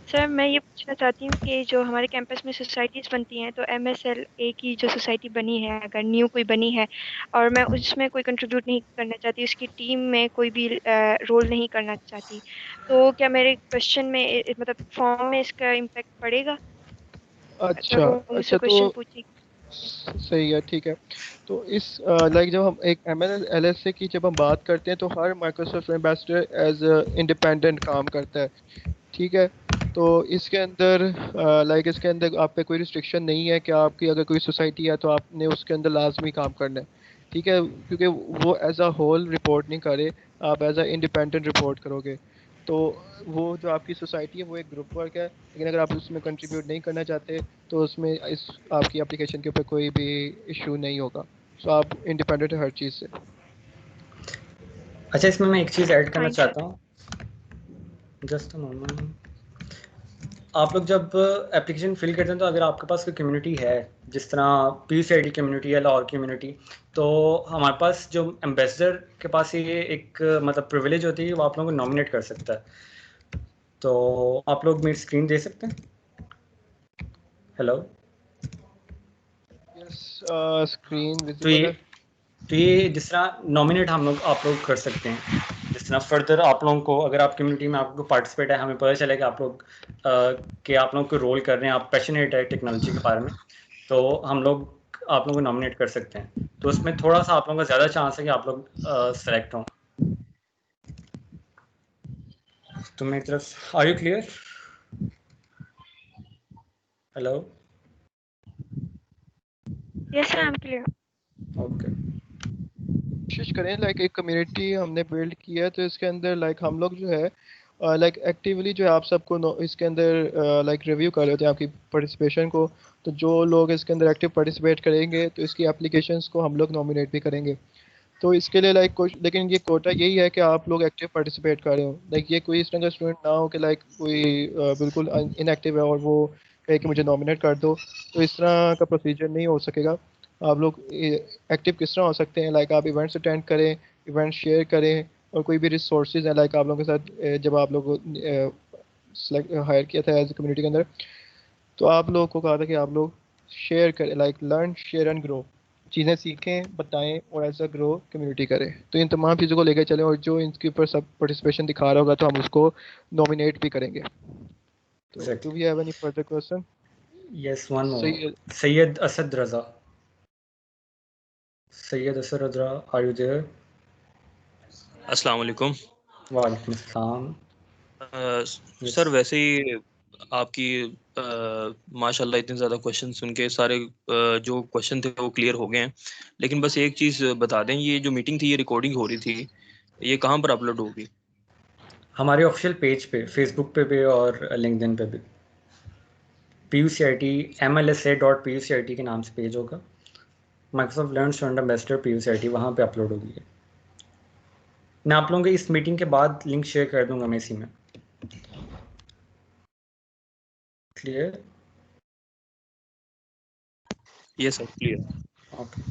सर मैं ये पूछना चाहती हूँ कि जो हमारे कैंपस में सोसाइटीज़ बनती हैं तो एमएसएलए की जो सोसाइटी बनी है, अगर न्यू कोई बनी है और मैं उसमें कोई कंट्रीब्यूट नहीं करना चाहती, उसकी टीम में कोई भी रोल नहीं करना चाहती, तो क्या मेरे क्वेश्चन में मतलब फॉर्म में इसका इम्पेक्ट पड़ेगा अगर अच्छा वो मुझसे अच्छा, क्वेश्चन तो पूछे? सही है, ठीक है। तो इस लाइक जब हम एक एमएलएसए की जब हम बात करते हैं तो हर माइक्रोसॉफ्ट एम्बेसडर एज इंडिपेंडेंट काम करता है। ठीक है, तो इसके अंदर लाइक इसके अंदर आप पे कोई रिस्ट्रिक्शन नहीं है कि आपकी अगर कोई सोसाइटी है तो आपने उसके अंदर लाजमी काम करना है। ठीक है, क्योंकि वो एज अ होल रिपोर्ट नहीं करे, आप एज अ इंडिपेंडेंट रिपोर्ट करोगे। तो वो जो आपकी सोसाइटी है वो एक ग्रुप वर्क है, लेकिन अगर आप उसमें कंट्रीब्यूट नहीं करना चाहते तो उसमें इस आपकी एप्लीकेशन के ऊपर कोई भी इशू नहीं होगा। सो आप इंडिपेंडेंट है हर चीज़ से। अच्छा, इसमें मैं एक चीज़ ऐड करना हाँ चाहता हूँ, जस्ट अ मोमेंट। आप लोग जब एप्लीकेशन फिल करते हैं तो अगर आपके पास कोई कम्युनिटी है, जिस तरह PUCID कम्युनिटी या लाहौर कम्युनिटी, तो हमारे पास जो एम्बेसडर के पास ये एक मतलब प्रिविलेज होती है, वो आप लोगों को नॉमिनेट कर सकता है। तो आप लोग मेरी स्क्रीन दे सकते हैं? हेलो, यस, स्क्रीन तो विजिबल है। ये जिस तरह नॉमिनेट आप लोग कर सकते हैं, जिस तरह फर्दर आप लोगों को, अगर आप कम्युनिटी में आपको पार्टिसिपेट है, हमें पता चले कि आप लोग कि आप लोग को रोल कर रहे हैं, आप पैशनेट है टेक्नोलॉजी के बारे में, तो हम लोग आप लोगों को नॉमिनेट कर सकते हैं। तो उसमें थोड़ा सा आप लोगों का ज़्यादा चांस है कि आप लोग सेलेक्ट हों। तो मेरी तरफ, are you clear? Hello, yes sir, I am clear. Okay. कोशिश करें, लाइक एक कम्युनिटी हमने बिल्ड किया है, तो इसके अंदर लाइक हम लोग जो है लाइक एक्टिवली जो है आप सबको इसके अंदर लाइक रिव्यू कर लेते हैं आपकी पार्टिसिपेशन को। तो जो लोग इसके अंदर एक्टिव पार्टिसिपेट करेंगे तो इसकी एप्लीकेशंस को हम लोग नॉमिनेट भी करेंगे। तो इसके लिए लाइक लेकिन ये कोटा यही है कि आप लोग एक्टिव पार्टिसिपेट कर रहे हो। लाइक ये कोई इस तरह का स्टूडेंट ना हो कि लाइक कोई बिल्कुल इनएक्टिव है और वो कहे कि मुझे नॉमिनेट कर दो। तो इस तरह का प्रोसीजर नहीं हो सकेगा। आप लोग एक्टिव किस तरह हो सकते हैं, लाइक आप इवेंट्स अटेंड करें, इवेंट शेयर करें, और कोई भी रिसोर्सेज हैं लाइक आप लोगों के साथ जब आप लोग सेलेक्ट हायर किया था एज ए कम्युनिटी के अंदर, तो आप लोगों को कहा था कि आप लोग शेयर करें, like learn share and grow, चीज़ें सीखें, बताएं और एज अ ग्रो कम्युनिटी करें। तो इन तमाम चीज़ों को लेकर चलें, और जो इनके ऊपर सब पार्टिसिपेशन दिखा रहा होगा तो हम उसको नॉमिनेट भी करेंगे। तो do we have any further question? Yes, one more. सही है। Syed Asad Raza, Syed Asad Raza, are you there? अस्सलाम वालेकुम। वालेकुम अस्सलाम। सर वैसे ही आपकी माशाल्लाह इतने ज़्यादा क्वेश्चन सुन के सारे जो क्वेश्चन थे वो क्लियर हो गए हैं, लेकिन बस एक चीज़ बता दें, ये जो मीटिंग थी, ये रिकॉर्डिंग हो रही थी, ये कहाँ पर अपलोड होगी? हमारे ऑफिशियल पेज पे, फेसबुक पे भी और लिंक्डइन पे भी। PUCIT MLSA.PUCIT के नाम से पेज होगा, Microsoft learn student ambassador PUCIT, वहाँ पे अपलोड होगी है। मैं आप लोगों को इस मीटिंग के बाद लिंक शेयर कर दूंगा मैं इसी में। Clear? Yes sir, clear. Okay.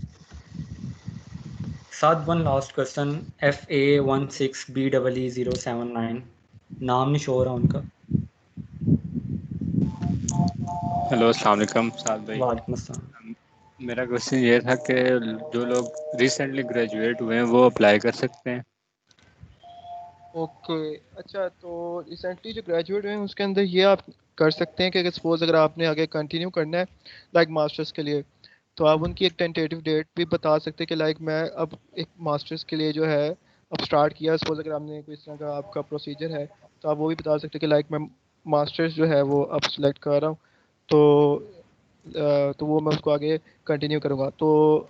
साथ वन लास्ट क्वेश्चन, FA16BEE079, नाम नहीं शो रहा उनका। हेलो, अस्सलाम वालेकुम साद भाई। वालेकुम अस्सलाम। मेरा क्वेश्चन ये था कि जो लोग रिसेंटली ग्रेजुएट हुए हैं वो अप्लाई कर सकते हैं? ओके, अच्छा, तो रिसेंटली जो ग्रेजुएट हुए हैं उसके अंदर ये आप कर सकते हैं कि अगर सपोज अगर आपने आगे कंटिन्यू करना है लाइक मास्टर्स के लिए, तो आप उनकी एक टेंटेटिव डेट भी बता सकते हैं कि लाइक मैं अब एक मास्टर्स के लिए जो है अब स्टार्ट किया। सपोज अगर आपने कोई इस तरह का आपका प्रोसीजर है, तो आप वो भी बता सकते हैं कि लाइक मैं मास्टर्स जो है वो अब सेलेक्ट कर रहा हूँ, तो वो मैं उसको आगे कंटिन्यू करूँगा। तो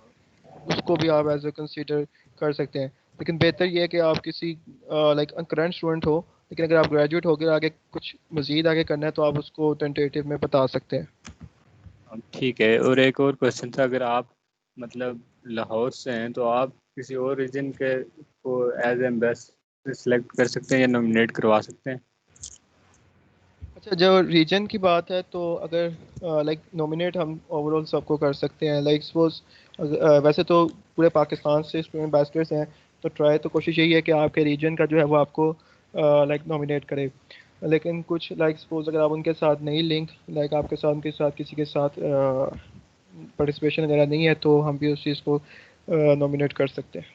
उसको भी आप एज ए कंसीडर कर सकते हैं। लेकिन बेहतर ये है कि आप किसी लाइक करंट स्टूडेंट हो, लेकिन अगर आप ग्रेजुएट हो गए आगे कुछ मज़ीद आगे करना है तो आप उसको टेंटेटिव में बता सकते हैं। ठीक है। और एक और क्वेश्चन था, अगर आप मतलब लाहौर से हैं तो आप किसी और रीजन के को एज एम्बेसडर सेलेक्ट कर सकते हैं या नॉमिनेट करवा सकते हैं? अच्छा, जो रीजन की बात है तो अगर लाइक नॉमिनेट हम ओवरऑल सबको कर सकते हैं। लाइक सपोज वैसे तो पूरे पाकिस्तान से स्टूडेंट एम्बेसडर्स हैं, तो ट्राई तो कोशिश यही है कि आपके रीजन का जो है वो आपको लाइक नॉमिनेट करे। लेकिन कुछ लाइक सपोज अगर आप उनके साथ नहीं लिंक, लाइक आपके साथ उनके साथ किसी के साथ पार्टिसिपेशन वगैरह नहीं है, तो हम भी उस चीज़ को नॉमिनेट कर सकते हैं।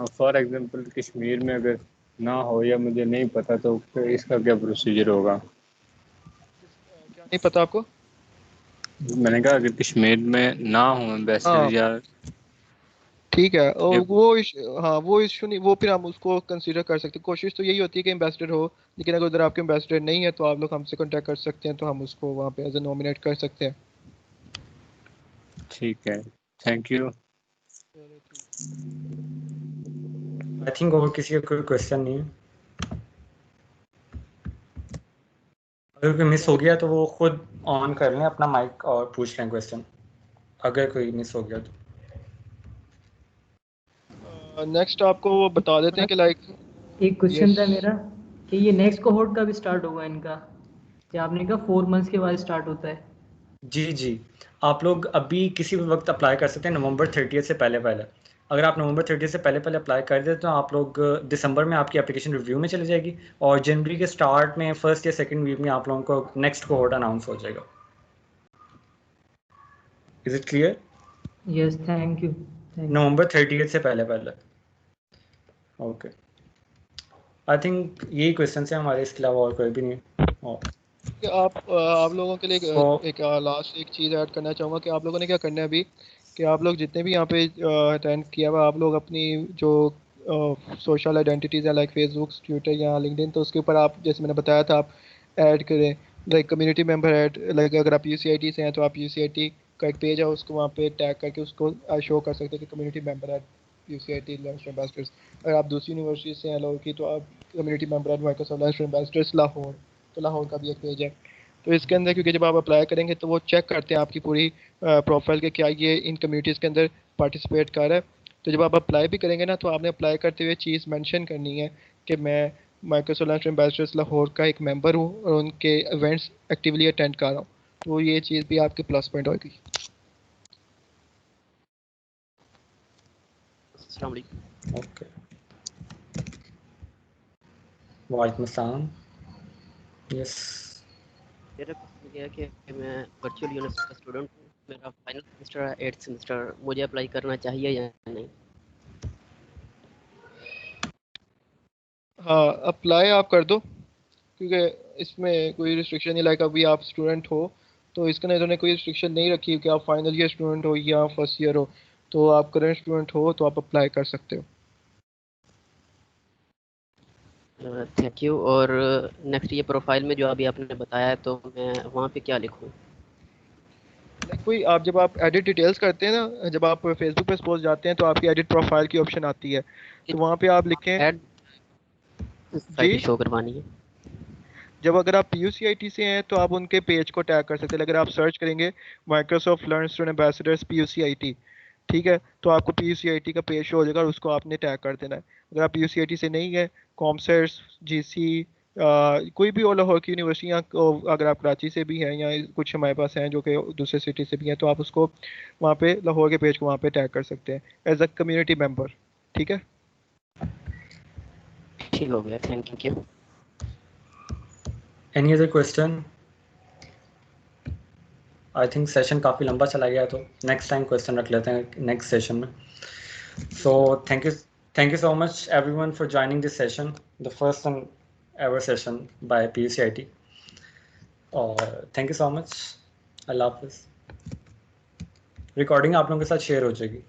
फॉर एग्जांपल कश्मीर में अगर ना हो या मुझे नहीं पता, तो फिर इसका क्या प्रोसीजर होगा? क्या नहीं पता आपको? मैंने कहा अगर कश्मीर में ना हो एम्बेसडर हाँ, या ठीक है। और हाँ, वो इशू नहीं, वो फिर हम उसको कंसीडर कर सकते हैं। कोशिश तो यही होती है कि एम्बेसडर हो, लेकिन अगर उधर आपके एम्बेसडर नहीं है तो आप लोग हमसे कांटेक्ट कर सकते हैं, तो हम उसको वहाँ पे एज ए नॉमिनेट कर सकते हैं। ठीक है, थैंक यू। आई थिंक और किसी का कोई क्वेश्चन नहीं है। अगर कोई मिस हो गया तो वो खुद ऑन कर लें अपना माइक और पूछ लें क्वेश्चन, अगर कोई मिस हो गया तो। नेक्स्ट आपको वो बता देते हैं कि लाइक एक क्वेश्चन था मेरा कि ये नेक्स्ट कोहोर्ट कब स्टार्ट होगा इनका, कि आपने कहा 4 मंथ्स के बाद स्टार्ट होता है। जी आप लोग अभी किसी भी वक्त अप्लाई कर सकते हैं, नवंबर 30 से पहले पहले। अगर आप नवंबर 30 से पहले पहले अप्लाई कर देते तो आप लोग दिसंबर में आपकी एप्लीकेशन रिव्यू में चली जाएगी और जनवरी के स्टार्ट में फर्स्ट या सेकंड वीक में आप लोगों को नेक्स्ट कोहोर्ट अनाउंस हो जाएगा। Is it clear? Yes, thank you. November 30 से पहले पहले। ओके, आई थिंक यही क्वेश्चन है हमारे, इसके अलावा और कोई भी नहीं। और कि आप लोगों के लिए एक लास्ट एक चीज़ ऐड करना चाहूँगा कि आप लोगों ने क्या करना है अभी, कि आप लोग जितने भी यहाँ पे अटेंड किया हुआ, आप लोग अपनी जो सोशल आइडेंटिटीज़ हैं लाइक फेसबुक, ट्विटर या लिंक्डइन, तो उसके ऊपर आप जैसे मैंने बताया था आप ऐड करें, like community member add, like अगर आप UCIT से हैं तो आप UCIT का एक पेज है उसको वहाँ पे टैग करके उसको शो कर सकते हैं कि community member add UCIT lunch ambassadors. अगर आप दूसरी यूनिवर्सिटी से हैं लोगों की तो आप community member add Microsoft lunch ambassadors Lahore, तो लाहौर का भी एक पेज है। तो इसके अंदर क्योंकि जब आप अप्लाई करेंगे तो वो चेक करते हैं आपकी पूरी प्रोफाइल के क्या ये इन कम्युनिटीज़ के अंदर पार्टिसिपेट कर रहा है। तो जब आप अप्लाई भी करेंगे ना तो आपने अप्लाई करते हुए चीज़ मेंशन करनी है कि मैं माइक्रोसॉफ्ट लंच एम्बेसडर्स लाहौर का एक मेंबर हूँ और उनके इवेंट्स एक्टिवली अटेंड कर रहा हूँ। तो ये चीज़ भी आपकी प्लस पॉइंट होगी। अस्सलाम वालेकुम। ओके, वालेकुम अस्सलाम। यस, मेरा क्वेश्चन ये है कि मैं वर्चुअल यूनिवर्सिटी का स्टूडेंट हूँ, मेरा फाइनल सेमेस्टर है 8th सेमेस्टर, मुझे अप्लाई करना चाहिए या नहीं? हाँ, अप्लाई आप कर दो क्योंकि इसमें कोई रिस्ट्रिक्शन नहीं, लाइक अभी आप स्टूडेंट हो तो इसके अंदर इन्होंने कोई रिस्ट्रिक्शन नहीं रखी कि आप फाइनल ईयर स्टूडेंट हो या फर्स्ट ईयर हो, तो आप करंट स्टूडेंट हो तो आप अप्लाई कर सकते हो। Thank you. और नेक्स्ट ये प्रोफाइल में जो अभी आपने बताया है तो मैं वहाँ पे क्या लिखूँ? कोई आप जब आप एडिट डिटेल्स करते हैं ना, जब आप फेसबुक पे सपोज जाते हैं तो आपकी एडिट प्रोफाइल की ऑप्शन आती है, तो वहाँ पे आप लिखें ऐड साइट शो करवानी है। जब अगर आप PUCIT से हैं तो आप उनके पेज को टैग कर सकते हैं। अगर आप सर्च करेंगे Microsoft learn student ambassadors PUCIT, ठीक है, तो आपको PUCIT का पेज शो हो जाएगा और उसको आपने टैग कर देना है। अगर आप PUCIT से नहीं है, कॉमसर्स, GC, कोई भी और लाहौर की यूनिवर्सिटियाँ, अगर आप कराची से भी हैं या कुछ हमारे पास हैं जो कि दूसरे सिटी से भी हैं, तो आप उसको वहाँ पे लाहौर के पेज को वहाँ पे टैग कर सकते हैं एज अ कम्युनिटी मेंबर। ठीक है, ठीक हो गया, thank you. Any other question? I think session काफ़ी लंबा चला गया, तो नेक्स्ट टाइम क्वेश्चन रख लेते हैं नेक्स्ट सेशन में। सो thank you so much everyone for joining this session, the first and ever session by PUCIT. और thank you so much। अल्लाह हाफिज़। रिकॉर्डिंग आप लोगों के साथ शेयर हो जाएगी।